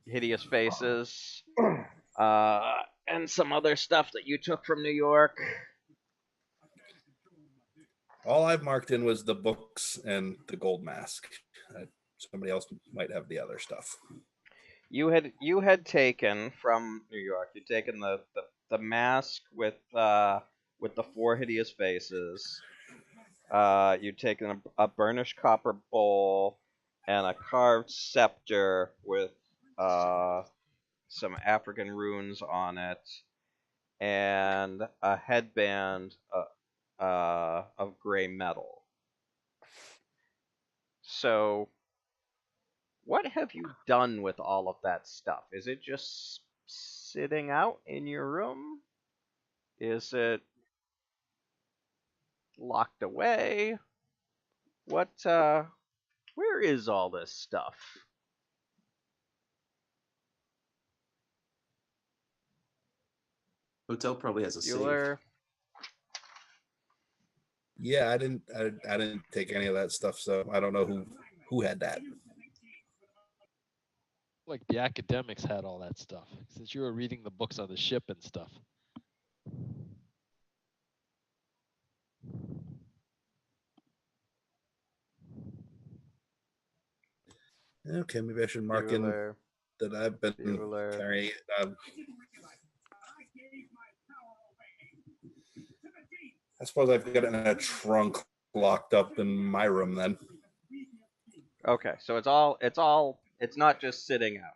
S1: hideous faces, and some other stuff that you took from New York.
S3: All I've marked in was the books and the gold mask. Somebody else might have the other stuff.
S1: You had taken from New York. You'd taken the mask with the 4 hideous faces. You'd taken a burnished copper bowl and a carved scepter with some African runes on it, and a headband of gray metal. So, what have you done with all of that stuff? Is it just sitting out in your room? Is it locked away? What, where is all this stuff?
S6: Hotel probably has a safe.
S1: Bueller?
S3: Yeah, I didn't take any of that stuff, so I don't know who had that.
S2: Like the academics had all that stuff, since you were reading the books on the ship and stuff.
S3: Okay, maybe I should mark in
S1: Bueller.
S3: that I've been
S1: Bueller.
S3: carrying it. I suppose I've got it in a trunk locked up in my room then.
S1: Okay, so it's not just sitting out.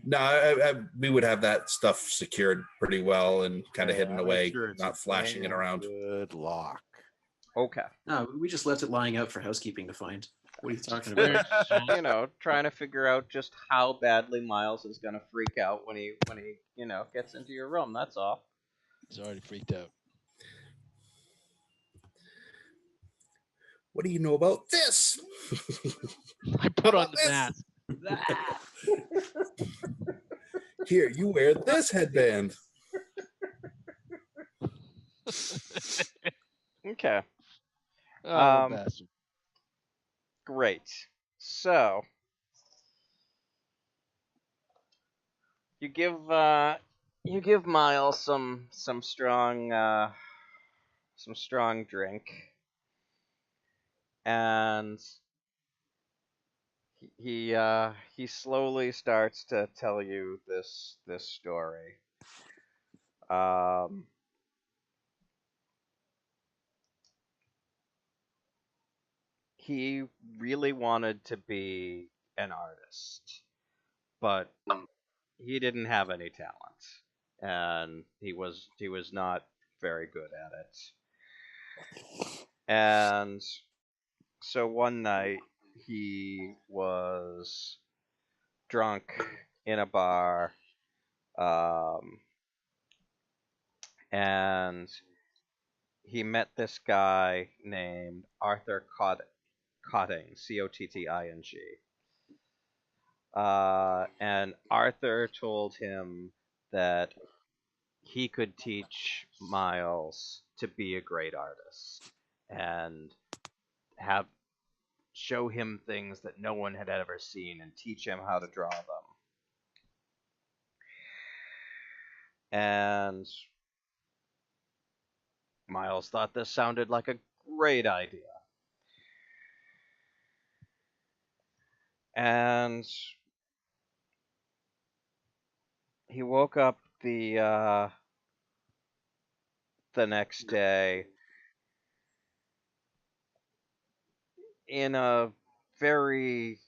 S3: No, we would have that stuff secured pretty well and kind of
S5: Yeah,
S3: hidden
S5: make
S3: away,
S5: sure it's
S3: not
S5: a
S3: flashing it
S5: damn
S3: around.
S5: Good lock.
S1: Okay.
S6: No, we just left it lying out for housekeeping to find. What are you talking
S1: We're
S6: about?
S1: just, trying to figure out just how badly Miles is gonna freak out when he gets into your room. That's all.
S2: He's already freaked out.
S3: What do you know about this?
S2: I put
S3: How
S2: on
S3: about
S2: the
S3: this?
S2: mask.
S3: Here, you wear this headband.
S1: Okay.
S2: Oh, bastard.
S1: Great. So you give Miles some strong drink, and he slowly starts to tell you this story. He really wanted to be an artist, but he didn't have any talent, and he was not very good at it. And so one night he was drunk in a bar, and he met this guy named Arthur Cotting, Cotting. And Arthur told him that he could teach Miles to be a great artist and show him things that no one had ever seen and teach him how to draw them. And Miles thought this sounded like a great idea. And he woke up the next day in a very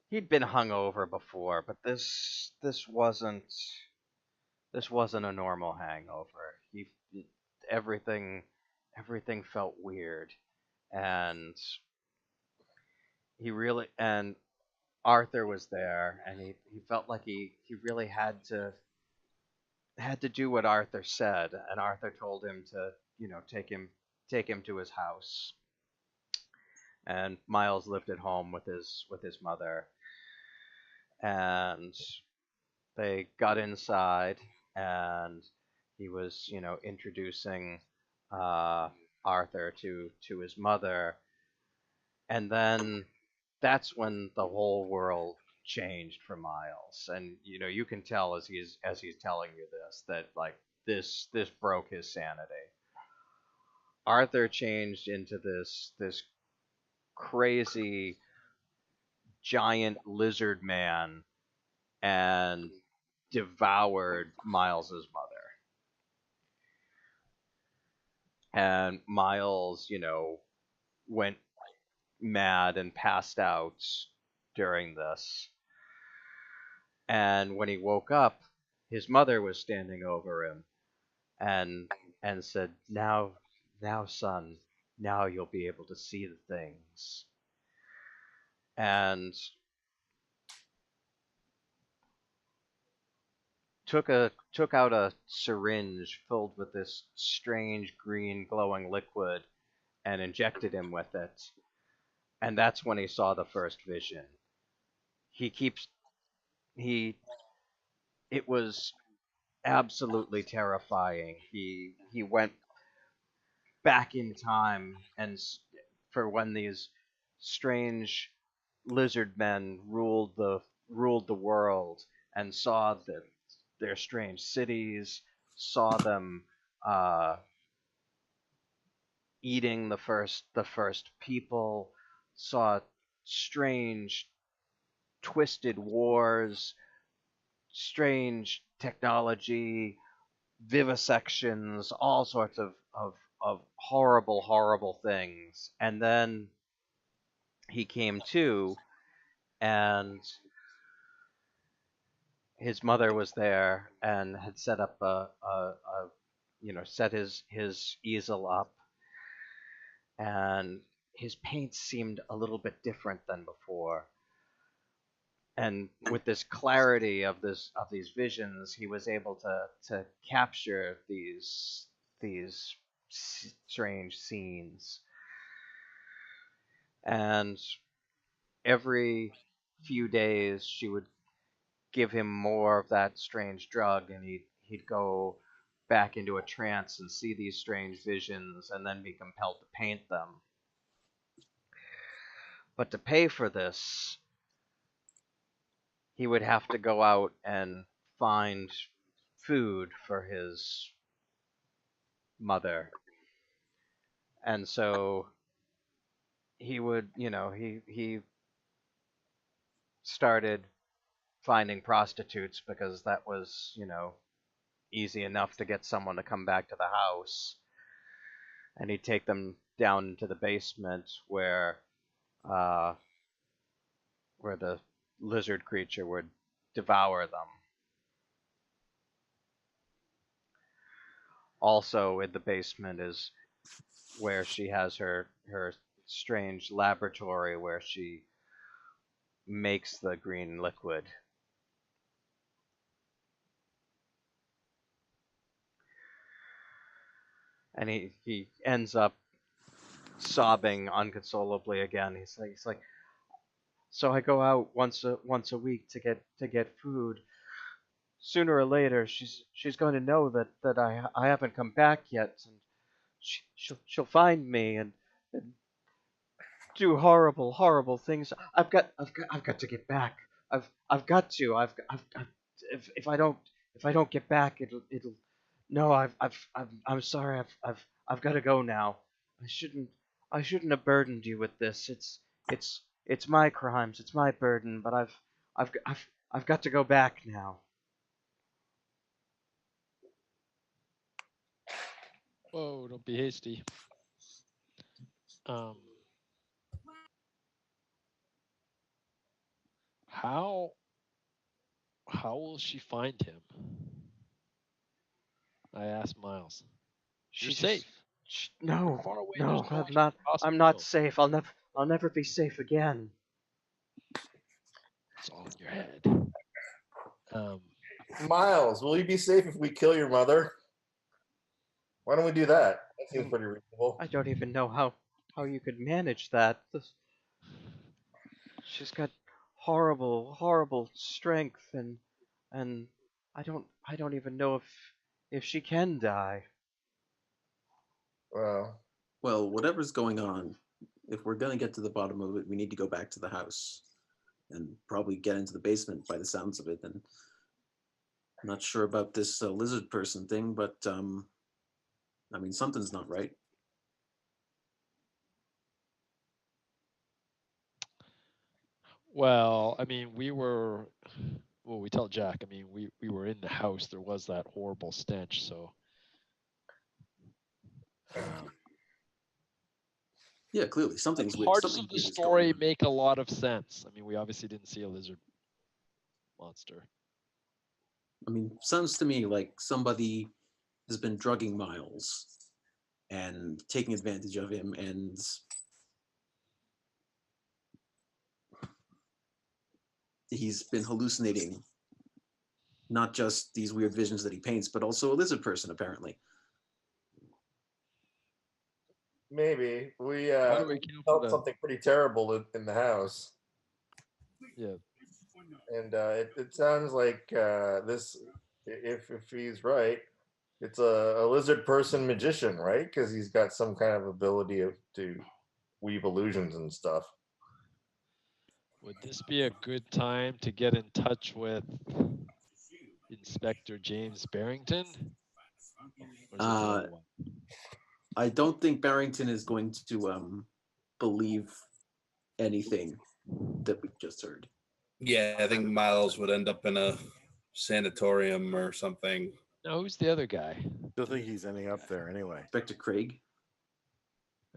S1: he'd been hungover before, but this wasn't a normal hangover. Everything felt weird, and and Arthur was there, and he felt like he really had to do what Arthur said, and Arthur told him to take him to his house. And Miles lived at home with his mother, and they got inside, and he was introducing Arthur to his mother, and then that's when the whole world changed for Miles. And you can tell as he's telling you this that like this broke his sanity. Arthur changed into this crazy giant lizard man and devoured Miles's mother. And Miles, went mad and passed out during this. And when he woke up, his mother was standing over him and said, now, son, now you'll be able to see the things." And took out a syringe filled with this strange green glowing liquid and injected him with it. And that's when he saw the first vision. It was absolutely terrifying. He went back in time and for when these strange lizard men ruled the ruled the world and saw their strange cities, saw them eating the first people, saw strange twisted wars, strange technology, vivisections, all sorts of horrible, horrible things. And then he came to, and his mother was there and had set up set his easel up, and his paint seemed a little bit different than before. And with this clarity of these visions, he was able to capture these strange scenes. And every few days, she would give him more of that strange drug, and he'd go back into a trance and see these strange visions, and then be compelled to paint them. But to pay for this, he would have to go out and find food for his mother. And so he would, he started finding prostitutes because that was, easy enough to get someone to come back to the house. And he'd take them down into the basement where the lizard creature would devour them. Also in the basement is where she has her strange laboratory where she makes the green liquid. And he ends up sobbing unconsolably again. He's like, so I go out once a week to get food. Sooner or later, she's going to know that I haven't come back yet, and she'll find me and do horrible things. I've got to get back. I've got to. If I don't get back, it'll. No, I'm sorry. I've got to go now. I shouldn't have burdened you with this. It's my crimes. It's my burden. But I've got to go back now.
S2: Whoa, don't be hasty. How will she find him? I asked Miles. You're safe.
S1: No,
S2: Far away,
S1: no,
S2: there's no
S1: I'm not.
S2: possible
S1: I'm not
S2: no.
S1: safe. I'll never be safe again.
S2: It's all in your head.
S4: Miles, will you be safe if we kill your mother? Why don't we do that? That seems pretty reasonable.
S1: I don't even know how you could manage that. She's got horrible strength, and I don't even know if she can die.
S4: Well,
S6: whatever's going on, if we're going to get to the bottom of it, we need to go back to the house and probably get into the basement by the sounds of it. And I'm not sure about this lizard person thing, but I mean, something's not right.
S2: Well, I mean, we tell Jack, I mean, we were in the house. There was that horrible stench, so.
S6: Yeah, clearly something's weird.
S2: Parts of the story make a lot of sense. I mean, we obviously didn't see a lizard monster.
S6: I mean, sounds to me like somebody has been drugging Miles and taking advantage of him, and he's been hallucinating not just these weird visions that he paints, but also a lizard person, apparently.
S4: Maybe. We felt something pretty terrible in the house.
S2: Yeah.
S4: And it sounds like this, if he's right, it's a lizard person magician, right? Because he's got some kind of ability to weave illusions and stuff.
S2: Would this be a good time to get in touch with Inspector James Barrington? Or is it the other one?
S6: I don't think Barrington is going to believe anything that we just heard.
S3: Yeah, I think Miles would end up in a sanatorium or something.
S2: No, who's the other guy?
S5: Don't think he's ending up there anyway.
S6: Inspector Craig.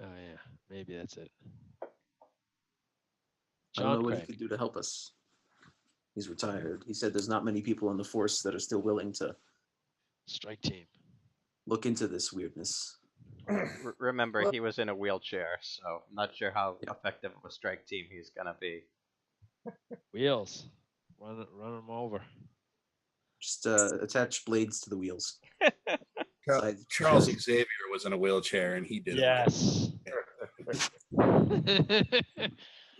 S2: Oh yeah, maybe that's it.
S6: I don't know
S2: John
S6: what he
S2: Craig.
S6: could do to help us. He's retired. He said there's not many people on the force that are still willing to
S2: Strike team.
S6: look into this weirdness.
S1: Remember, he was in a wheelchair, so I'm not sure how effective of a strike team he's gonna be.
S2: Wheels. Run him over.
S6: Just attach blades to the wheels.
S3: Charles Xavier was in a wheelchair and he did it.
S2: Yes.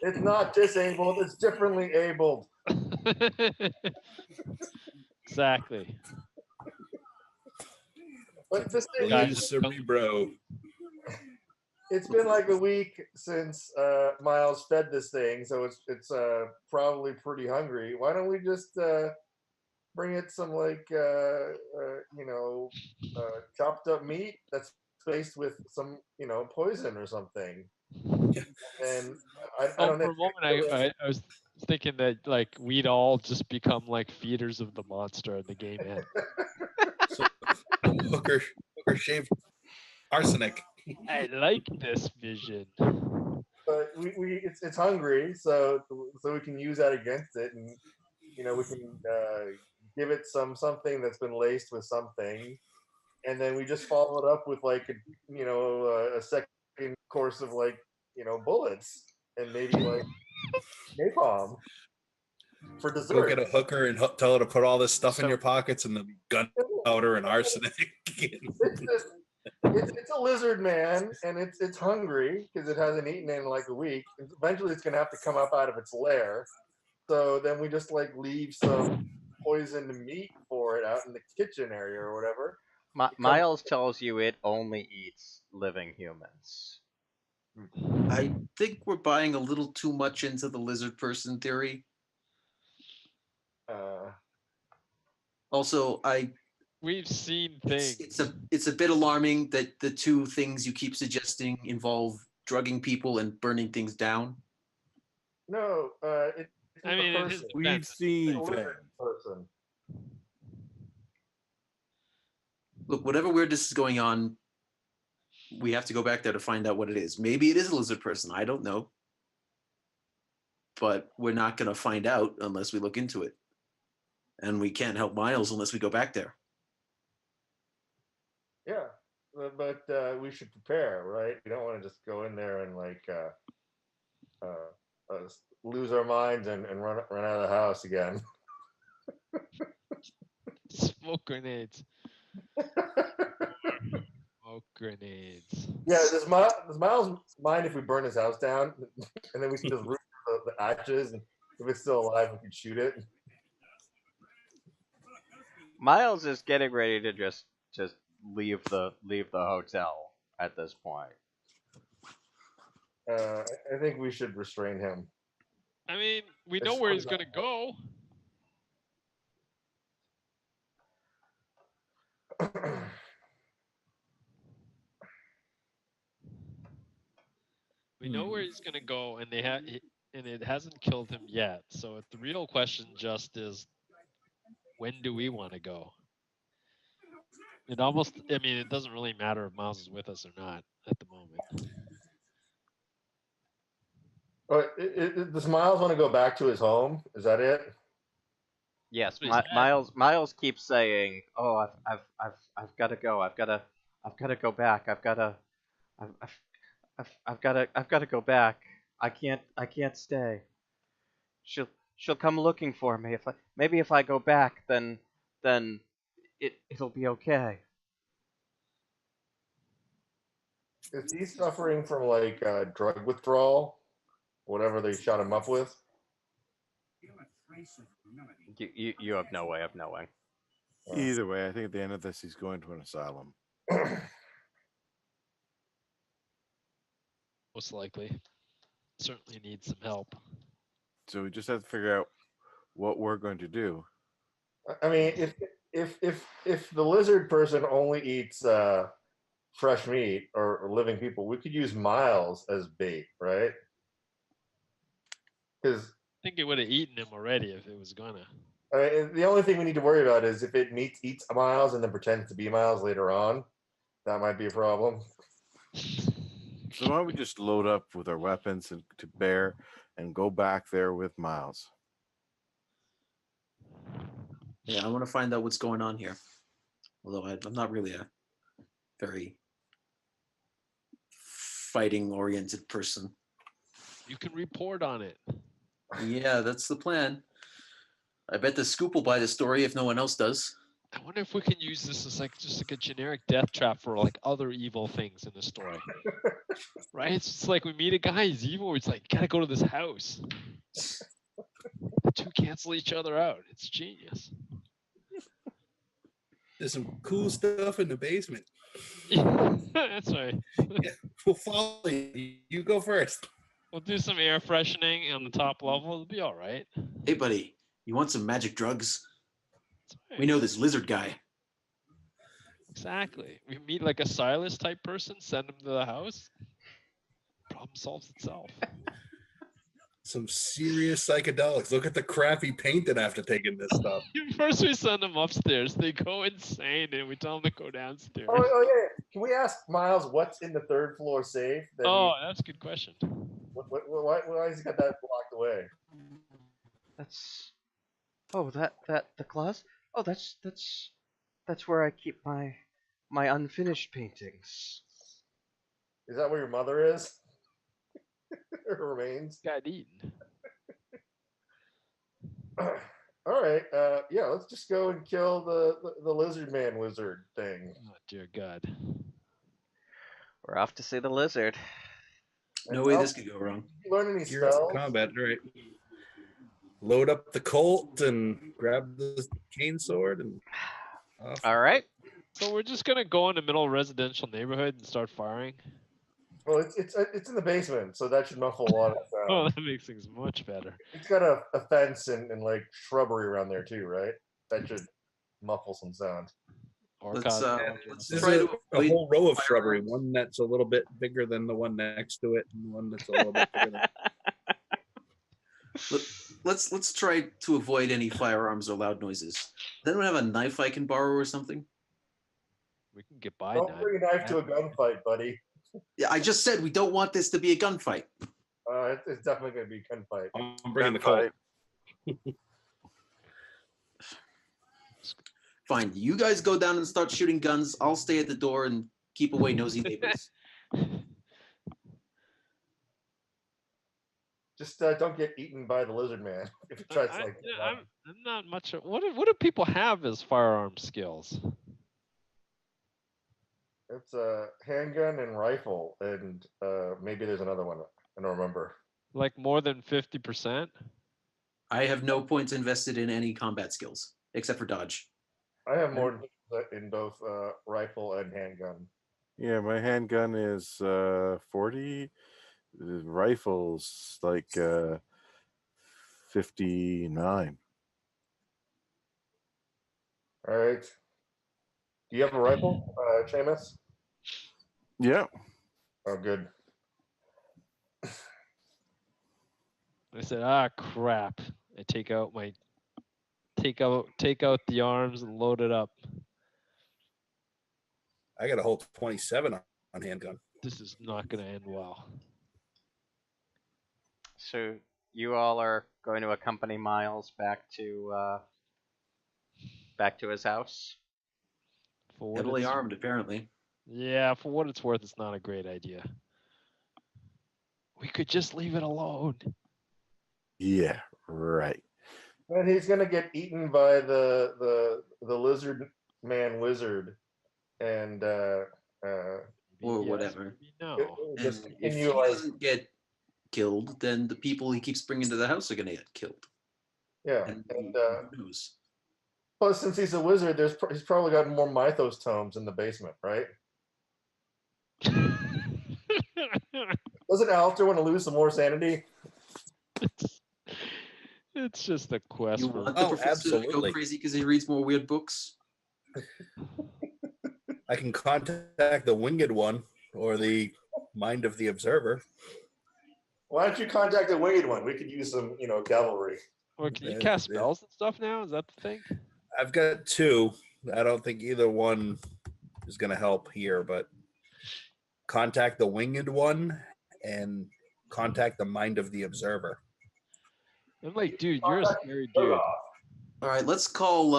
S4: It's not disabled, it's differently abled.
S2: Exactly.
S4: But this thing,
S2: Guys,
S3: Cerebro.
S4: it's been like a week since Miles fed this thing, so it's probably pretty hungry. Why don't we just bring it some chopped up meat that's spaced with some poison or something? And I don't
S2: for
S4: know.
S2: a moment, I was thinking that like we'd all just become like feeders of the monster at the game end.
S3: So, hooker shaved arsenic.
S2: I like this vision.
S4: But it's hungry, so we can use that against it, and we can give it something that's been laced with something, and then we just follow it up with like a second course of bullets and maybe like napalm for
S3: Go
S4: dessert.
S3: get a hooker and tell her to put all this stuff in
S1: So-
S3: your pockets and the gunpowder and arsenic.
S4: It's a lizard man, and it's hungry because it hasn't eaten in like a week. And eventually, it's gonna have to come up out of its lair. So then we just like leave some poisoned meat for it out in the kitchen area or whatever.
S1: Miles tells you it only eats living humans.
S6: I think we're buying a little too much into the lizard person theory. Also,
S2: We've seen things.
S6: it's a bit alarming that the two things you keep suggesting involve drugging people and burning things down.
S4: No, it's
S2: I mean,
S4: a
S2: it is
S4: person.
S5: We've
S2: defense.
S5: seen
S4: It's a
S5: things.
S4: lizard person.
S6: Look, whatever weirdness is going on, we have to go back there to find out what it is. Maybe it is a lizard person. I don't know. But we're not going to find out unless we look into it. And we can't help Miles unless we go back there.
S4: Yeah, but we should prepare, right? We don't want to just go in there and lose our minds and run out of the house again.
S2: Smoke grenades. Smoke grenades.
S4: Yeah, does Miles mind if we burn his house down, and then we can just root the ashes, and if it's still alive, we can shoot it?
S1: Miles is getting ready to just leave the hotel at this point.
S4: I think we should restrain him.
S2: I mean, we know where he's gonna go. We know where he's gonna go, and and it hasn't killed him yet. So the real question just is, when do we want to go? It almost, I mean, it doesn't really matter if Miles is with us or not at the moment.
S4: Does Miles want to go back to his home? Is that it?
S1: Yes,
S2: That's what he said.
S1: Miles keeps saying, "Oh, I've got to go. I've got to go back. I've got to go back. I can't stay. She'll come looking for me. If I go back, then it'll be okay."
S4: Is he suffering from drug withdrawal, whatever they shot him up with?
S1: You have no way of knowing.
S5: Either way, I think at the end of this, he's going to an asylum.
S2: Most likely. Certainly needs some help.
S5: So we just have to figure out what we're going to do.
S4: I mean, if the lizard person only eats fresh meat or living people, we could use Miles as bait, right? Because
S2: I think it would have eaten him already if it was gonna.
S4: the only thing we need to worry about is if it eats Miles and then pretends to be Miles later on. That might be a problem.
S5: So why don't we just load up with our weapons and to bear and go back there with Miles?
S6: Yeah, I want to find out what's going on here. Although I'm not really a very fighting-oriented person.
S2: You can report on it.
S6: Yeah, that's the plan. I bet the Scoop will buy the story if no one else does.
S2: I wonder if we can use this as like just like a generic death trap for like other evil things in the story. Right? It's just like we meet a guy, he's evil, it's like, gotta go to this house. The two cancel each other out. It's genius.
S3: There's some cool stuff in the basement.
S2: That's right.
S3: We'll follow you. You go first.
S2: We'll do some air freshening on the top level. It'll be all right.
S6: Hey, buddy, you want some magic drugs?
S2: That's right.
S6: We know this lizard guy.
S2: Exactly. We meet like a Silas type person, send him to the house. Problem solves itself.
S3: Some serious psychedelics. Look at the crappy painting after taking this stuff.
S2: First we send them upstairs. They go insane and we tell them to go downstairs.
S4: Oh yeah. Can we ask Miles what's in the third floor safe?
S2: That's a good question.
S4: Why has he got that blocked away?
S1: That's the closet. Oh, that's where I keep my unfinished paintings.
S4: Is that where your mother is? Her remains.
S2: Got eaten.
S4: All right. Yeah, let's just go and kill the lizard man wizard thing.
S2: Oh dear God.
S1: We're off to see the lizard.
S6: No way this could go wrong.
S4: You learn any
S3: Gear up
S4: spells?
S3: for combat, right? Load up the Colt and grab the cane sword and off.
S1: All right.
S2: So we're just gonna go in the middle of a residential neighborhood and start firing.
S4: Well, it's in the basement, so that should muffle a lot of sound.
S2: Oh, that makes things much better.
S4: It's got a fence and like shrubbery around there too, right? That should muffle some sound.
S2: Or
S6: Let's
S3: There's
S6: try to
S3: a
S6: avoid
S3: whole row of
S6: firearms.
S3: shrubbery, one that's a little bit bigger than the one next to it, and one that's a little bit bigger than...
S6: Let's try to avoid any firearms or loud noises. Does anyone have a knife I can borrow or something?
S2: We can get by
S4: Don't
S2: now.
S4: bring a knife to a gunfight, buddy.
S6: Yeah, I just said we don't want this to be a gunfight.
S4: It's definitely going to be a gunfight.
S3: I'm bringing the Colt.
S6: Fine, you guys go down and start shooting guns. I'll stay at the door and keep away nosy neighbors.
S4: Just don't get eaten by the lizard man if he tries to like.
S2: I'm not much. What do people have as firearm skills?
S4: It's a handgun and rifle, and maybe there's another one. I don't remember.
S2: Like more than 50%?
S6: I have no points invested in any combat skills except for dodge.
S4: I have more in both rifle and handgun.
S5: Yeah, my handgun is 40. The rifle's like 59.
S4: All right. Do you have a rifle, Seamus?
S5: Yeah.
S4: Oh, good.
S2: I said, crap. I take out the arms and load it up.
S3: I got a whole 27 on handgun.
S2: This is not going to end well.
S1: So you all are going to accompany Miles back to his house.
S2: For what
S6: Heavily
S2: it's-
S6: armed, apparently.
S2: Yeah, for what it's worth, it's not a great idea. We could just leave it alone.
S5: Yeah, right.
S4: And he's gonna get eaten by the lizard man wizard, and
S6: Or
S2: Yes,
S6: whatever.
S2: maybe no.
S4: it will just
S6: And if he
S4: continue like
S6: doesn't get killed, then the people he keeps bringing to the house are going to get killed.
S4: yeah.
S6: And
S4: And
S6: who knows?
S4: plus, since he's a wizard, he's probably got more mythos tomes in the basement, right? Doesn't Alistair want to lose some more sanity?
S2: It's just a quest
S6: You
S2: for.
S6: want the
S3: Oh,
S6: professor to go
S3: absolutely.
S6: crazy because he reads more weird books?
S3: I can contact the Winged One or the Mind of the Observer.
S4: Why don't you contact the winged one? We could use some, cavalry.
S2: Or can you
S3: Uh,
S2: cast
S3: yeah.
S2: spells and stuff now? Is that the thing?
S3: I've got 2. I don't think either one is going to help here, but contact the Winged One and contact the Mind of the Observer.
S2: I'm like, dude, you're a scary dude.
S6: All right, let's call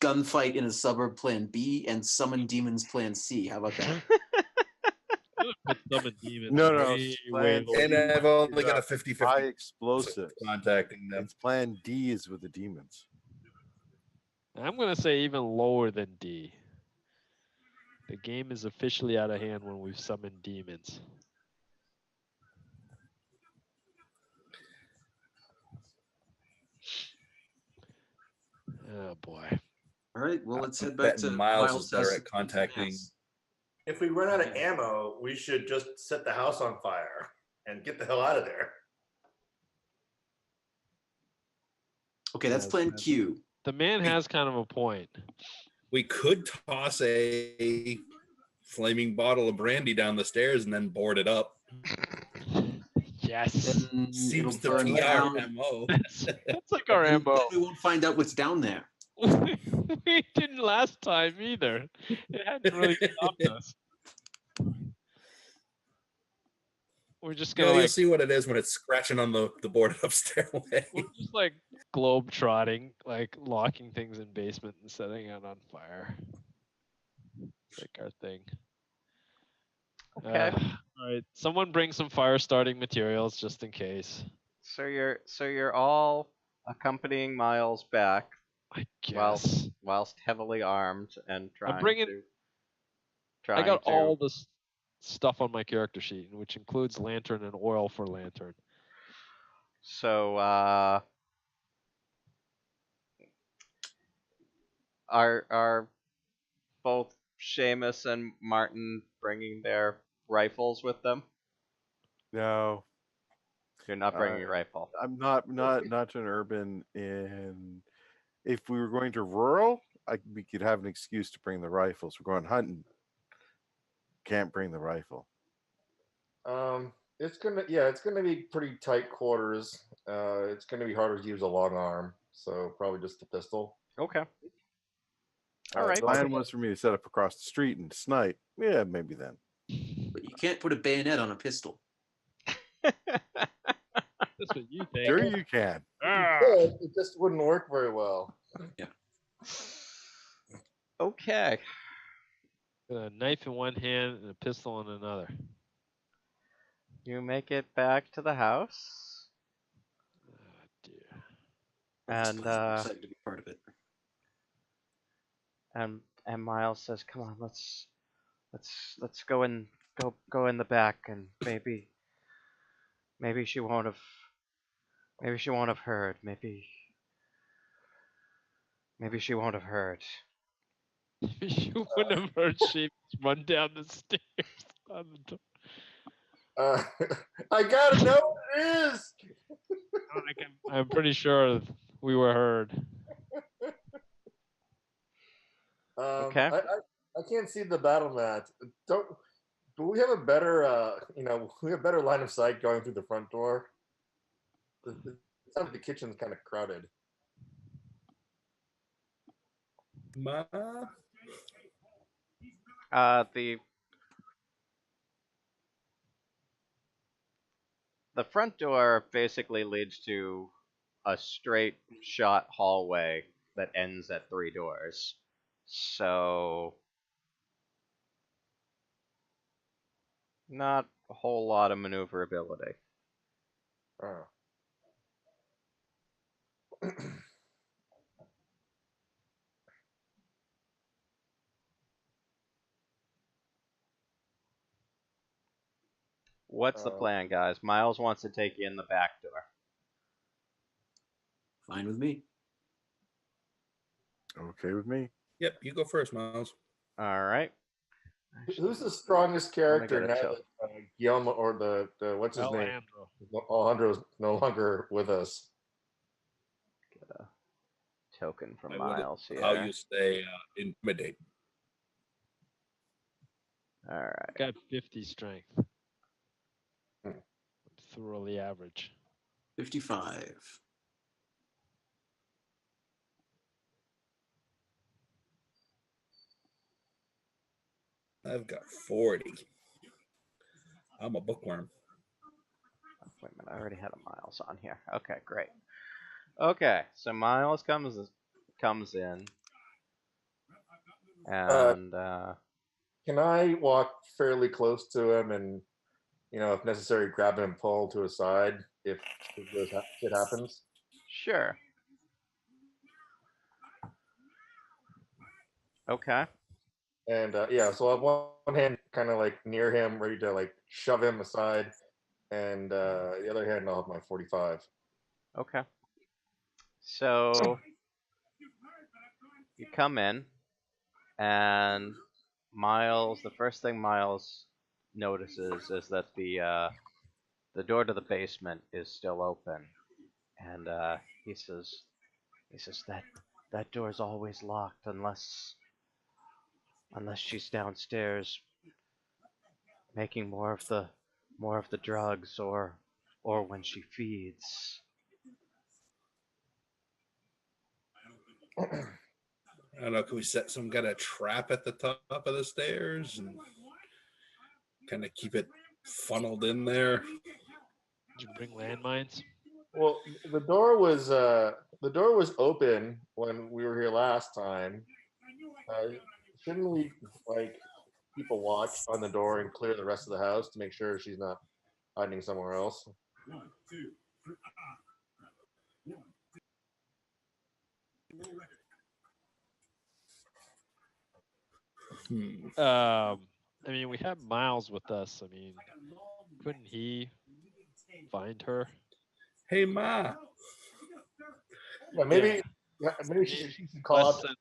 S6: gunfight in a suburb plan B and summon demons plan C. How about that?
S2: Put summon demons.
S5: No, no,
S2: way,
S5: plan
S2: way
S3: And
S2: lower.
S3: I've only got a 50-50
S5: high
S3: chance of
S5: explosives.
S3: contacting them.
S5: It's plan D is with the demons.
S2: I'm gonna say even lower than D. The game is officially out of hand when we've summoned demons. Oh boy.
S6: All right, well, let's head back
S3: Betting
S6: to
S3: Miles is better
S6: house
S3: at contacting.
S4: If we run out of ammo, we should just set the house on fire and get the hell out of there.
S6: Okay, that's plan Q.
S2: The man has kind of a point.
S3: We could toss a flaming bottle of brandy down the stairs and then board it up.
S2: Yes.
S6: Then
S3: Seems
S6: it'll
S3: to
S6: burn
S3: be our
S6: down.
S3: MO.
S2: That's like our
S6: And
S2: MO.
S6: then we won't find out what's down there.
S2: We didn't last time either. It hadn't really stopped us. We're just gonna
S3: You'll
S2: like
S3: see what it is when it's scratching on the boarded up stairway.
S2: we're just like globe trotting, like locking things in basement and setting it on fire. It's like our thing.
S1: Okay.
S2: All right. Someone bring some fire starting materials just in case.
S1: So you're all accompanying Miles back
S2: I guess.
S1: whilst heavily armed and trying
S2: bringing-
S1: to.
S2: I got all this stuff on my character sheet, which includes lantern and oil for lantern.
S1: So are both Seamus and Martin bringing their rifles with them?
S5: No,
S1: You're not bringing your rifle.
S5: I'm not to an urban. And if we were going to rural, we could have an excuse to bring the rifles. We're going hunting. Can't bring the rifle.
S4: It's gonna be pretty tight quarters. It's gonna be harder to use a long arm, so probably just a pistol.
S1: Okay. All right.
S5: The plan was for me to set up across the street and snipe. Yeah, maybe then.
S6: But you can't put a bayonet on a pistol.
S2: That's what you think.
S5: Sure, you can.
S4: It just wouldn't work very well.
S1: Okay.
S2: A knife in one hand and a pistol in another.
S1: You make it back to the house,
S2: Oh, dear.
S1: and
S6: I'm excited to be part of it.
S1: and Miles says, "Come on, let's go in the back, and maybe she won't have heard. Maybe she won't have heard."
S2: You wouldn't have heard sheep run down the stairs on the door.
S4: I gotta know what it is.
S2: I'm pretty sure we were heard.
S1: Okay.
S4: I can't see the battle mat. Do we have a better we have better line of sight going through the front door? It sounds like the kitchen's kind of crowded.
S1: The front door basically leads to a straight shot hallway that ends at 3 doors. So not a whole lot of maneuverability.
S4: Oh.
S1: What's the plan, guys? Miles wants to take you in the back door.
S6: Fine with me.
S5: Okay with me.
S3: Yep, you go first, Miles.
S1: All right.
S4: Who's the strongest character
S1: get a
S4: now
S1: chill.
S4: that Guillermo or the what's his name?
S2: Alejandro.
S4: Alejandro's no longer with us.
S1: token from
S3: I would-
S1: Miles here.
S3: How you say intimidate?
S1: All right.
S2: Got 50 strength.
S4: Hmm.
S2: Thoroughly average.
S6: 55.
S3: I've got 40. I'm a bookworm.
S1: Wait a minute, I already had a Miles on here. Okay, great. Okay, so Miles comes in, and
S4: Can I walk fairly close to him and, if necessary, grab him and pull to his side if shit happens?
S1: sure. Okay.
S4: And so I have one hand kind of like near him, ready to like shove him aside, and the other hand I'll have my 45.
S1: Okay. So you come in, and Miles. The first thing Miles notices is that the door to the basement is still open, and he says that door's always locked unless she's downstairs making more of the drugs or when she feeds.
S3: I don't know. Can we set some kind of trap at the top of the stairs and kind of keep it funneled in there?
S2: Did you bring landmines?
S4: Well, the door was open when we were here last time. Shouldn't we like keep a watch on the door and clear the rest of the house to make sure she's not hiding somewhere else?
S2: I mean, we have Miles with us. I mean, couldn't he find her?
S3: Hey, Ma.
S4: Yeah, maybe she should call
S2: Less
S4: up.
S2: than-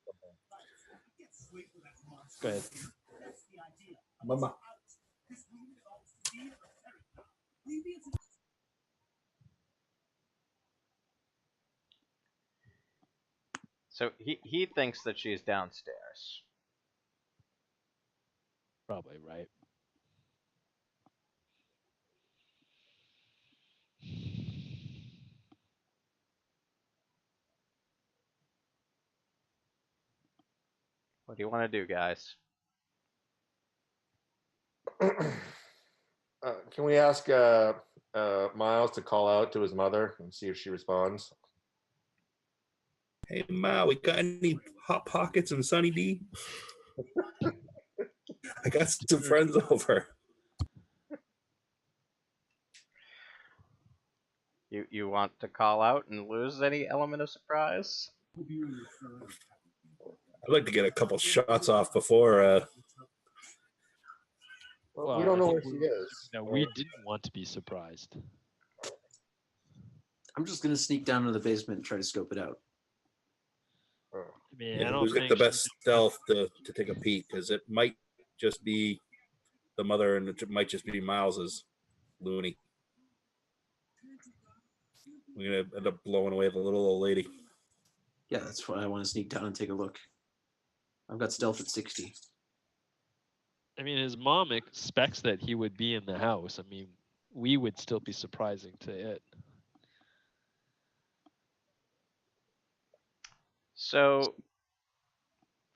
S2: Go ahead.
S3: Mama.
S1: So he thinks that she's downstairs.
S2: Probably right.
S1: What do you want to do, guys?
S4: Can we ask Miles to call out to his mother and see if she responds?
S3: Hey, Ma, we got any Hot Pockets and Sunny D? I got some friends over.
S1: You want to call out and lose any element of surprise?
S3: I'd like to get a couple shots off before.
S4: We don't
S2: I
S4: know
S2: think
S4: where she is.
S2: No, we didn't want to be surprised.
S6: I'm just gonna sneak down to the basement and try to scope it out.
S2: I mean, I
S3: Yeah,
S2: don't
S3: who's got
S2: think
S3: the best stealth to take a peek? Because it might just be the mother, and it might just be Miles's loony. We're gonna end up blowing away the little old lady.
S6: Yeah, that's why I want to sneak down and take a look. I've got stealth at 60.
S2: I mean, his mom expects that he would be in the house. I mean, we would still be surprising to it.
S1: So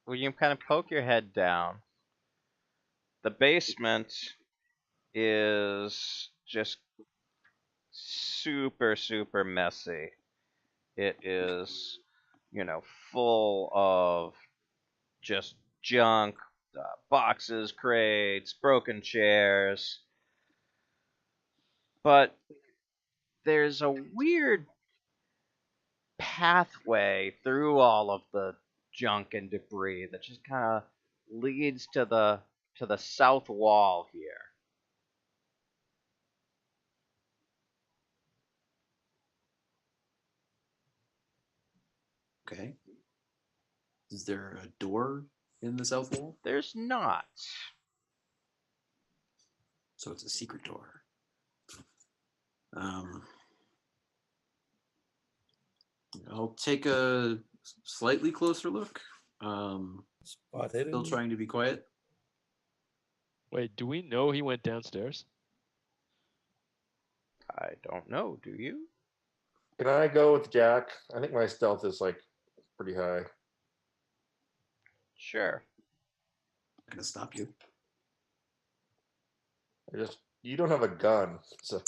S1: when you kind of poke your head down, the basement is just super messy. It is, full of just junk, boxes, crates, broken chairs. But there's a weird pathway through all of the junk and debris that just kind of leads to the south wall here.
S6: Okay. Is there a door in the south wall?
S1: There's not.
S6: So it's a secret door. I'll take a slightly closer look.
S3: Spot hidden.
S6: Still trying to be quiet.
S2: Wait, do we know he went downstairs?
S1: I don't know. Do you?
S4: Can I go with Jack? I think my stealth is like pretty high.
S1: Sure.
S6: I'm gonna stop you.
S4: You don't have a gun, so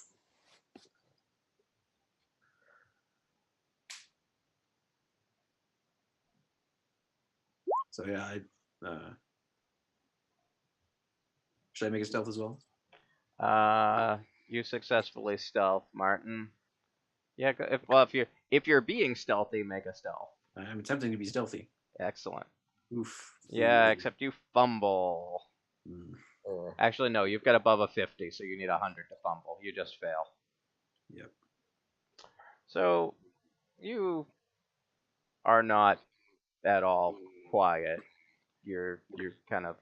S6: So yeah, should I make a stealth as well?
S1: You successfully stealth, Martin. Yeah. If you're being stealthy, make a stealth.
S6: I'm attempting to be stealthy.
S1: Excellent.
S6: Oof.
S1: Yeah, except you fumble.
S6: Mm,
S1: Actually, no. You've got above a 50, so you need 100 to fumble. You just fail.
S6: Yep.
S1: So you are not at all quiet. You're kind of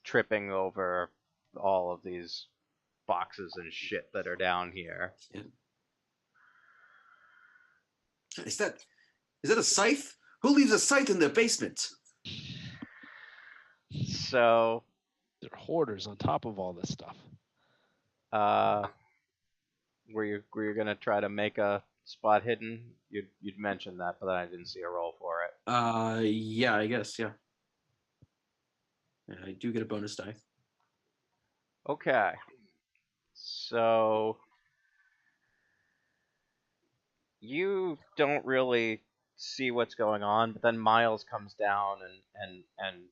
S1: tripping over all of these boxes and shit that are down here.
S6: Yeah. Is that a scythe? Who leaves a scythe in their basement?
S1: So,
S2: They're hoarders on top of all this stuff.
S1: were you gonna try to make a spot hidden? You'd mentioned that, but then I didn't see a roll for it.
S6: Yeah, I guess, yeah. I do get a bonus die.
S1: Okay. So you don't really see what's going on, but then Miles comes down and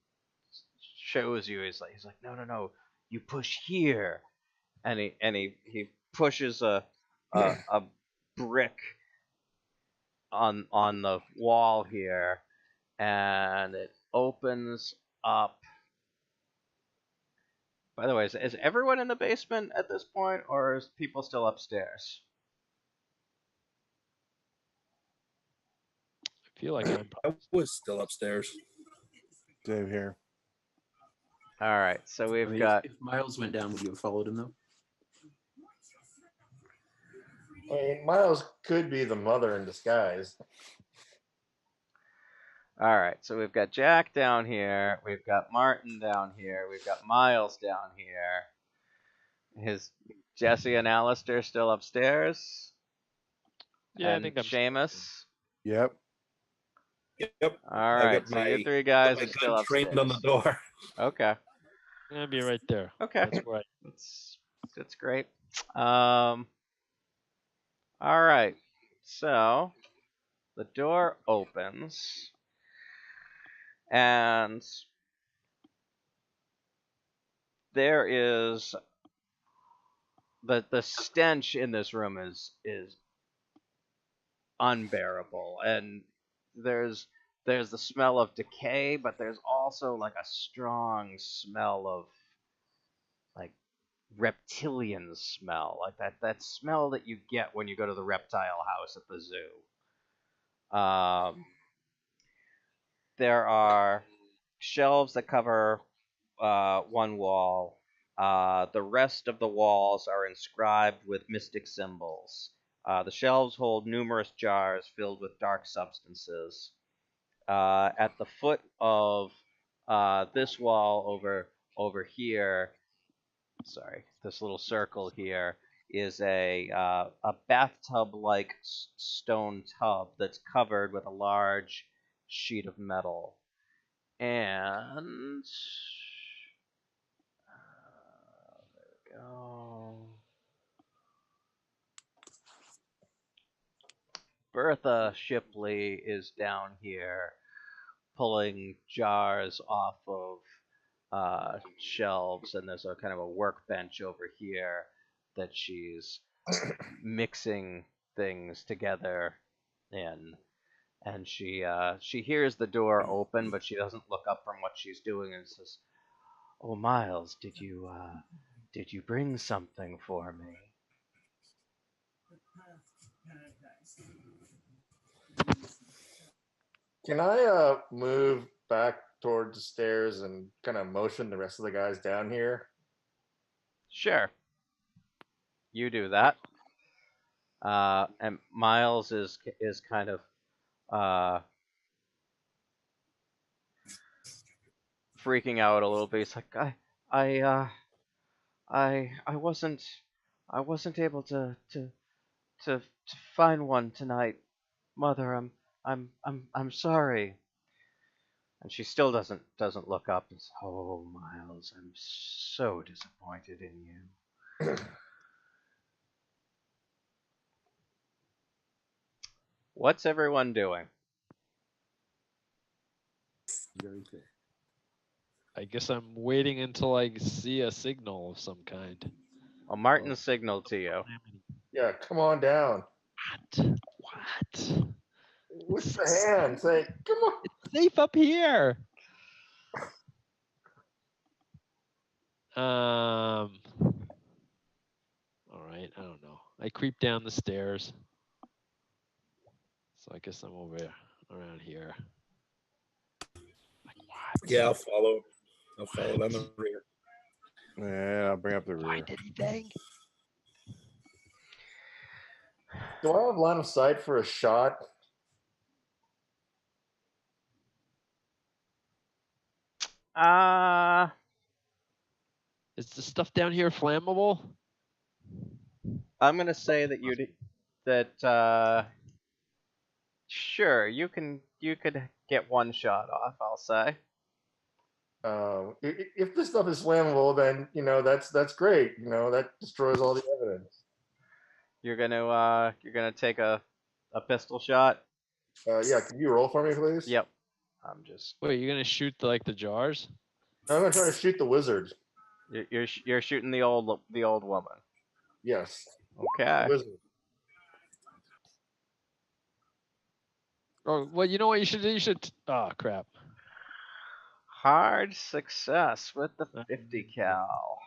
S1: shows you. He's like, no, you push here, and he pushes a brick on the wall here, and it opens up. By the way, is everyone in the basement at this point, or is people still upstairs?
S2: I feel like I'm
S3: I was still upstairs.
S5: Same here.
S1: All right, so
S6: I
S1: we've
S6: mean,
S1: got.
S6: if Miles went down, would you have followed him though?
S4: I mean, Miles could be the mother in disguise.
S1: All right, so we've got Jack down here, we've got Martin down here, we've got Miles down here. Is Jesse and Alistair still upstairs?
S2: Yeah, I
S1: And
S2: think I'm.
S1: Seamus.
S5: Yep.
S3: Yep.
S1: All
S3: I
S1: right,
S3: got
S1: so
S3: my-
S1: you three guys
S3: My
S1: are still
S3: gun
S1: upstairs.
S3: trained on the door.
S1: Okay.
S2: I'm gonna be right there.
S1: Okay.
S2: That's right.
S1: That's great. All right. So the door opens, and there is the stench in this room is unbearable, and there's the smell of decay, but there's also like a strong smell of like reptilian smell, like that smell that you get when you go to the reptile house at the zoo. There are shelves that cover one wall. The rest of the walls are inscribed with mystic symbols. The shelves hold numerous jars filled with dark substances. At the foot of this wall over here, sorry, this little circle here is a bathtub-like stone tub that's covered with a large sheet of metal. And there we go. Bertha Shipley is down here pulling jars off of shelves, and there's a kind of a workbench over here that she's mixing things together in. And she hears the door open, but she doesn't look up from what she's doing, and says, "Oh, Miles, did you bring something for me?"
S4: Can I move back towards the stairs and kind of motion the rest of the guys down here?
S1: Sure. You do that. And Miles is kind of freaking out a little bit. He's like, I, I wasn't able to find one tonight, Mother. I'm sorry. And she still doesn't look up. And says, oh, Miles, I'm so disappointed in you. What's everyone doing?
S6: Very good.
S2: I guess I'm waiting until I see a signal of some kind.
S1: Well, Martin signaled to you.
S4: Yeah, come on down.
S2: What?
S4: With the hand, say, come on.
S2: It's safe up here. All right, I don't know. I creep down the stairs. So I guess I'm over around here. Like what?
S3: Yeah, I'll follow. I'll follow down the rear.
S5: Yeah, I'll bring up the rear.
S2: Find anything?
S4: Do I have line of sight for a shot?
S2: Is the stuff down here flammable?
S1: I'm gonna say that sure, you could get one shot off. I'll say.
S4: If this stuff is flammable, then that's great. That destroys all the evidence.
S1: You're gonna take a pistol shot.
S4: Yeah, can you roll for me, please?
S1: Yep. I'm just.
S2: Wait, you're gonna shoot the jars?
S4: I'm gonna try to shoot the wizard.
S1: You're shooting the old woman.
S4: Yes.
S1: Okay.
S4: Wizard.
S2: Oh, well, you know what you should do? You should. Oh crap!
S1: Hard success with the 50 cal.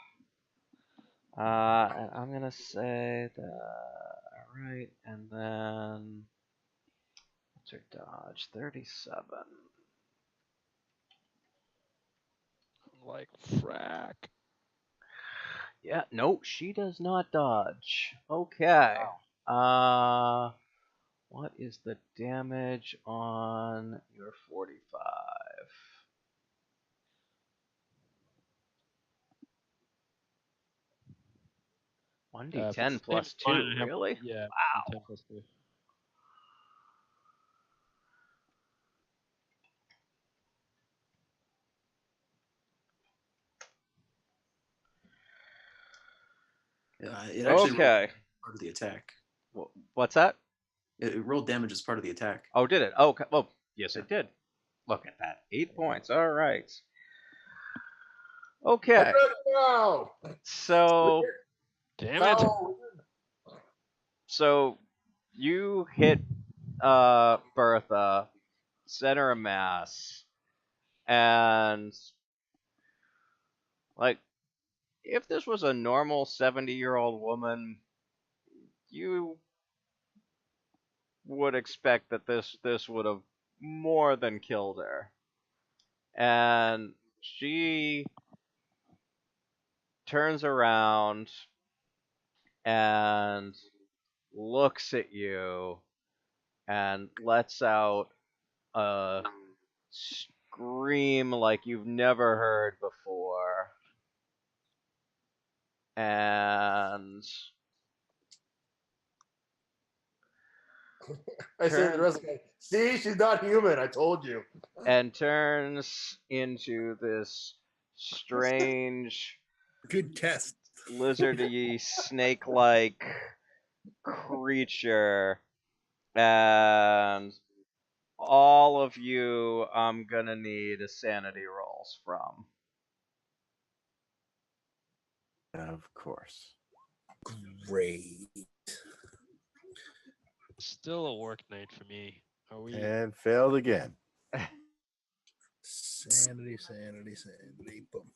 S1: And I'm gonna say that. All right, and then what's her dodge? 37.
S2: Like frack.
S1: Yeah, no, she does not dodge. Okay. What is the damage on your 45? 1d10 plus 2, really?
S2: Yeah.
S1: Wow.
S2: 10 plus 2.
S6: It actually
S1: Okay.
S6: part of the attack.
S1: What's that?
S6: It rolled damage as part of the attack.
S1: Oh, did it? Okay. Well, yes, it did. Look at that. 8 points. All right. Okay.
S4: No.
S1: So,
S2: Damn it!
S1: so you hit Bertha, center of mass, and like if this was a normal 70-year-old woman, you would expect that this would have more than killed her. And she turns around and looks at you and lets out a scream like you've never heard before. And
S4: I say to the rest of them, see, she's not human. I told you.
S1: and turns into this strange
S3: Good test.
S1: lizardy snake-like creature, and all of you I'm gonna need a sanity rolls from.
S5: Of course.
S3: Great.
S2: Still a work night for me. Are we?
S5: And failed again.
S3: Sanity. Boom.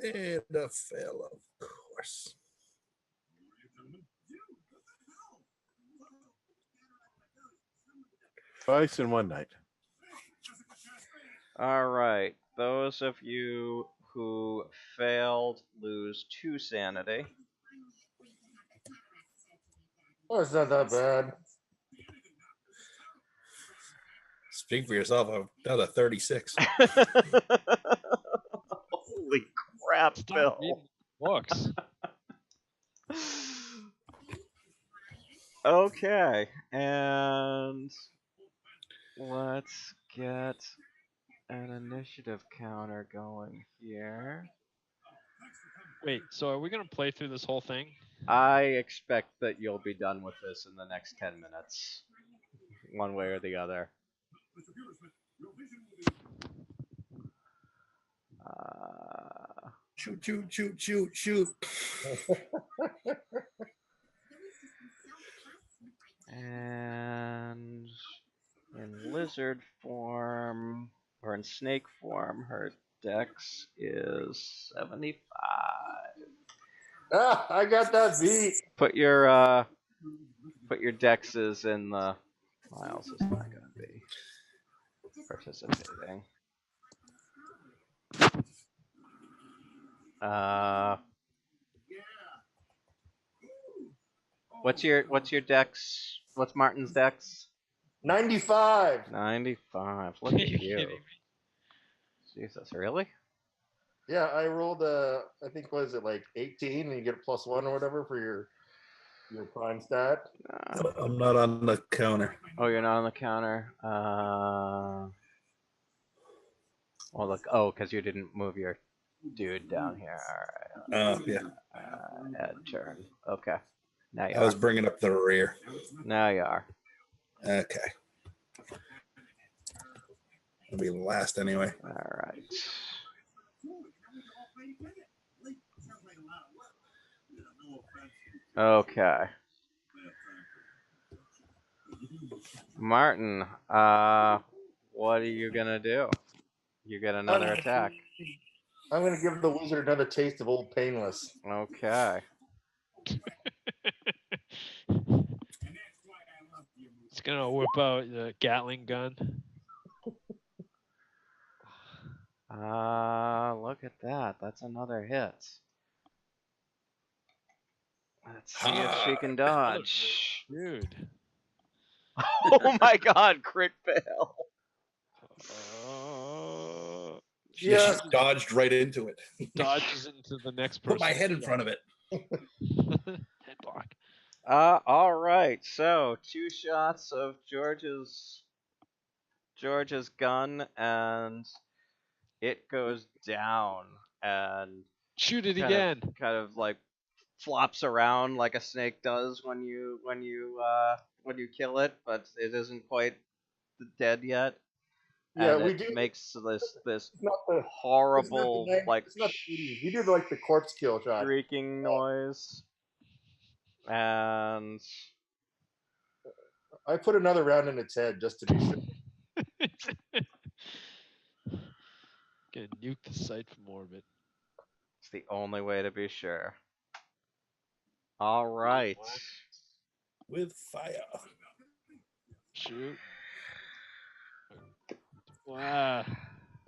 S3: And a fail, of course.
S5: Twice in one night.
S1: All right, those of you who failed lose 2 sanity.
S4: Oh, it's not that bad.
S3: Speak for yourself. I've done a 36.
S1: Holy crap,
S2: Stop
S1: Bill.
S2: reading books.
S1: Okay, and let's get an initiative counter going here.
S2: Wait, so are we gonna play through this whole thing?
S1: I expect that you'll be done with this in the next 10 minutes, one way or the other.
S3: Shoot, shoot, shoot, shoot, shoot.
S1: And in lizard form, or in snake form, her dex is 75.
S4: Ah, I got that beat.
S1: Put your dexes in the Miles is not gonna be participating. What's your dex? What's Martin's dex?
S4: 95.
S1: 95. Look
S2: Are
S1: at
S2: you
S1: you.
S2: kidding me?
S1: Jesus, really?
S4: Yeah, I rolled I think what is it, like 18, and you get a +1 or whatever for your prime stat.
S3: I'm not on the counter.
S1: Oh, you're not on the counter. Well, look. Oh, because you didn't move your dude down here. All right.
S3: Yeah.
S1: Add turn. Okay. Now you
S3: I was
S1: are.
S3: bringing up the rear.
S1: Now you are.
S3: Okay. I'll be last anyway.
S1: All right. Okay. Martin, what are you gonna do? You get another attack.
S4: I'm gonna give the wizard another taste of Old Painless.
S1: Okay.
S2: It's gonna whip out the Gatling gun.
S1: Look at that. That's another hit. Let's see if she can dodge.
S2: Dude.
S1: Oh my god, crit fail.
S3: She dodged right into it.
S2: Dodges into the next person.
S3: Put my head in front of it.
S2: Head block.
S1: All right. So 2 shots of George's gun, and it goes down and
S2: Shoot it
S1: kind
S2: again.
S1: Kind of like flops around like a snake does when you kill it, but it isn't quite dead yet.
S4: Yeah,
S1: and
S4: we
S1: it
S4: do.
S1: makes this
S4: It's not the
S1: horrible
S4: it's not the
S1: like
S4: it's not the 80s. We do like the corpse kill shot.
S1: shrieking noise, and
S4: I put another round in its head just to be sure.
S2: Gonna nuke the site from orbit.
S1: it's the only way to be sure. All right.
S3: With fire.
S2: Shoot. Wow.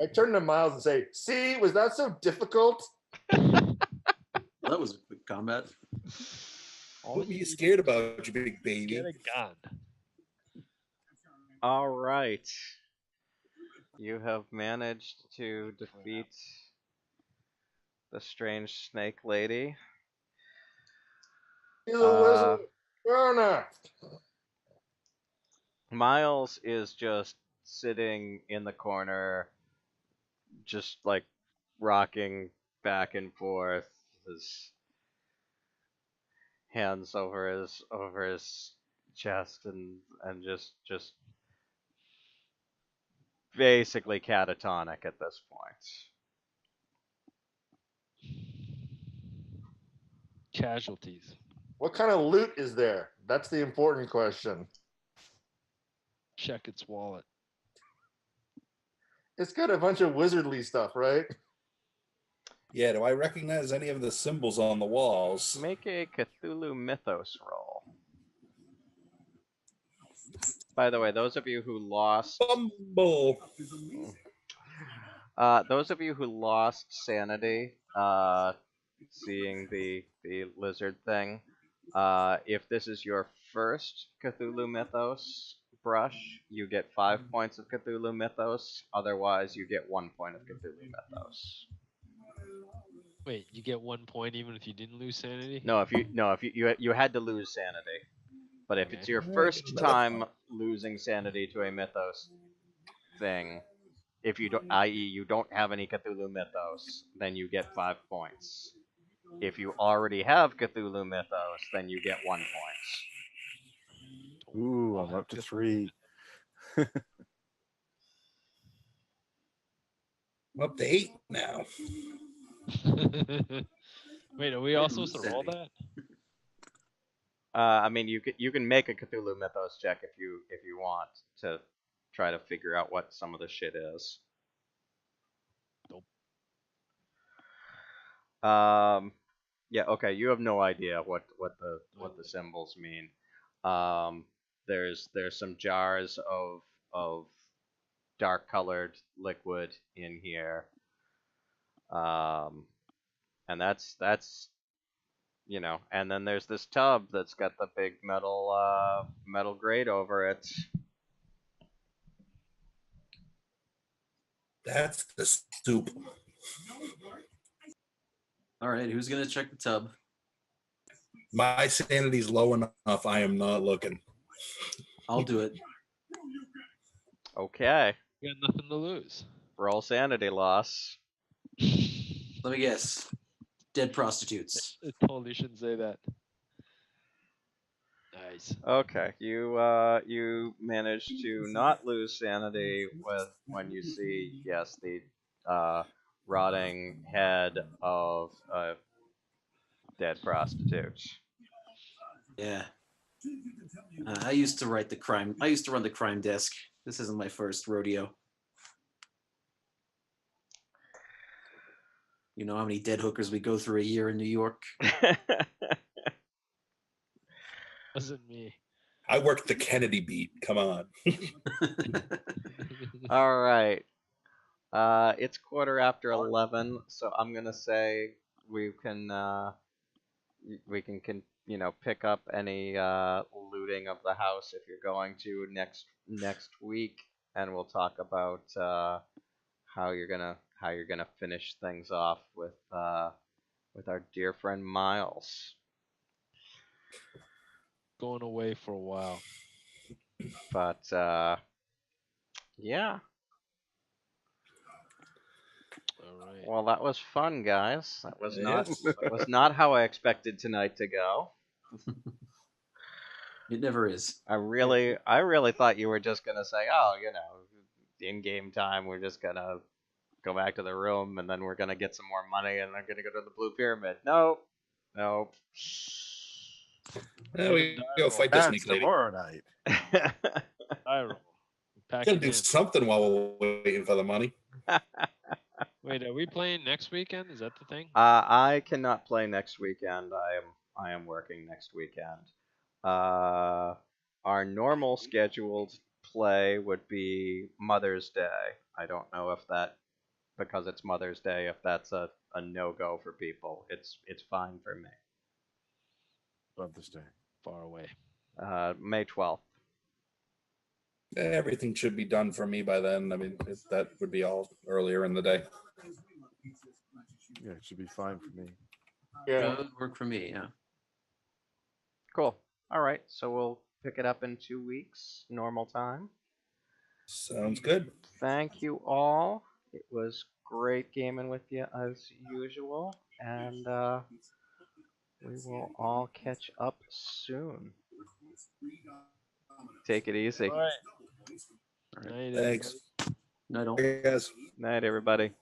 S4: I turn to Miles and say, "See, was that so difficult?"
S6: That was a quick combat.
S3: What were you scared about, you big baby?
S2: Get a gun.
S1: All right. You have managed to defeat the strange snake lady.
S4: He's a wizard. Fair enough.
S1: Miles is just sitting in the corner, just like rocking back and forth, his hands over his chest, and just basically catatonic at this point.
S2: Casualties.
S4: What kind of loot is there? That's the important question.
S2: Check its wallet.
S4: It's got a bunch of wizardly stuff, right?
S3: Yeah, do I recognize any of the symbols on the walls?
S1: Make a Cthulhu Mythos roll. By the way, those of you who lost sanity, seeing the lizard thing, If this is your first Cthulhu Mythos brush, you get 5 points of Cthulhu Mythos. Otherwise, you get 1 point of Cthulhu Mythos.
S2: Wait, you get 1 point even if you didn't lose sanity?
S1: No, if you had to lose sanity, but if it's
S2: Okay.
S1: your first time losing sanity to a Mythos thing, if you don't, i.e., you don't have any Cthulhu Mythos, then you get 5 points. If you already have Cthulhu Mythos, then you get 1 point.
S5: Ooh, I'm up to 3.
S3: I'm up to 8 now.
S2: Wait, are we all supposed to roll
S6: Sanity.
S2: that?
S1: I mean, you can make a Cthulhu Mythos check if you want to try to figure out what some of the shit is.
S2: Nope.
S1: Yeah, okay, you have no idea what the symbols mean. There's some jars of dark colored liquid in here. And that's and then there's this tub that's got the big metal grate over it.
S3: That's the soup.
S6: All right, who's gonna check the tub?
S3: My sanity's low enough. I am not looking.
S6: I'll do it.
S1: Okay,
S2: You got nothing to lose.
S1: roll sanity loss.
S6: Let me guess. Dead prostitutes.
S2: It totally shouldn't say that. Nice.
S1: Okay, you managed to not lose sanity when you see the rotting head of a dead prostitute.
S6: Yeah. I used to run the crime desk. This isn't my first rodeo. You know how many dead hookers we go through a year in New York?
S2: Wasn't me.
S3: I worked the Kennedy beat. Come on.
S1: All right. It's 11:15, so I'm gonna say we can pick up any looting of the house if you're going to next week, and we'll talk about how you're gonna finish things off with our dear friend Miles.
S2: Going away for a while.
S1: But yeah.
S2: All right.
S1: Well, that was fun, guys. That
S3: Yes.
S1: was not how I expected tonight to go.
S6: It never is.
S1: I really thought you were just gonna say, oh, in game time, we're just gonna go back to the room, and then we're gonna get some more money, and then gonna go to the Blue Pyramid. Nope.
S3: Yeah, we go fight this
S5: That's
S3: sneak lady.
S5: tomorrow night.
S2: I roll. Pack
S3: Gotta
S2: it
S3: do
S2: in.
S3: something while we're waiting for the money.
S2: Wait, are we playing next weekend? Is that the thing?
S1: I cannot play next weekend. I am working next weekend. Our normal scheduled play would be Mother's Day. I don't know if that, because it's Mother's Day, if that's a no-go for people. It's fine for me.
S5: Mother's Day.
S2: Far away.
S1: May 12th.
S3: Everything should be done for me by then. I mean, that would be all earlier in the day.
S5: Yeah, it should be fine for me.
S4: Yeah.
S6: That would work for me, yeah.
S1: Cool. All right, so we'll pick it up in 2 weeks, normal time.
S3: Sounds good.
S1: Thank you all. It was great gaming with you as usual, and we will all catch up soon. Take it easy.
S2: All right.
S6: All right.
S2: Night,
S3: Thanks.
S6: Night all.
S3: Hey, guys.
S1: Night, everybody.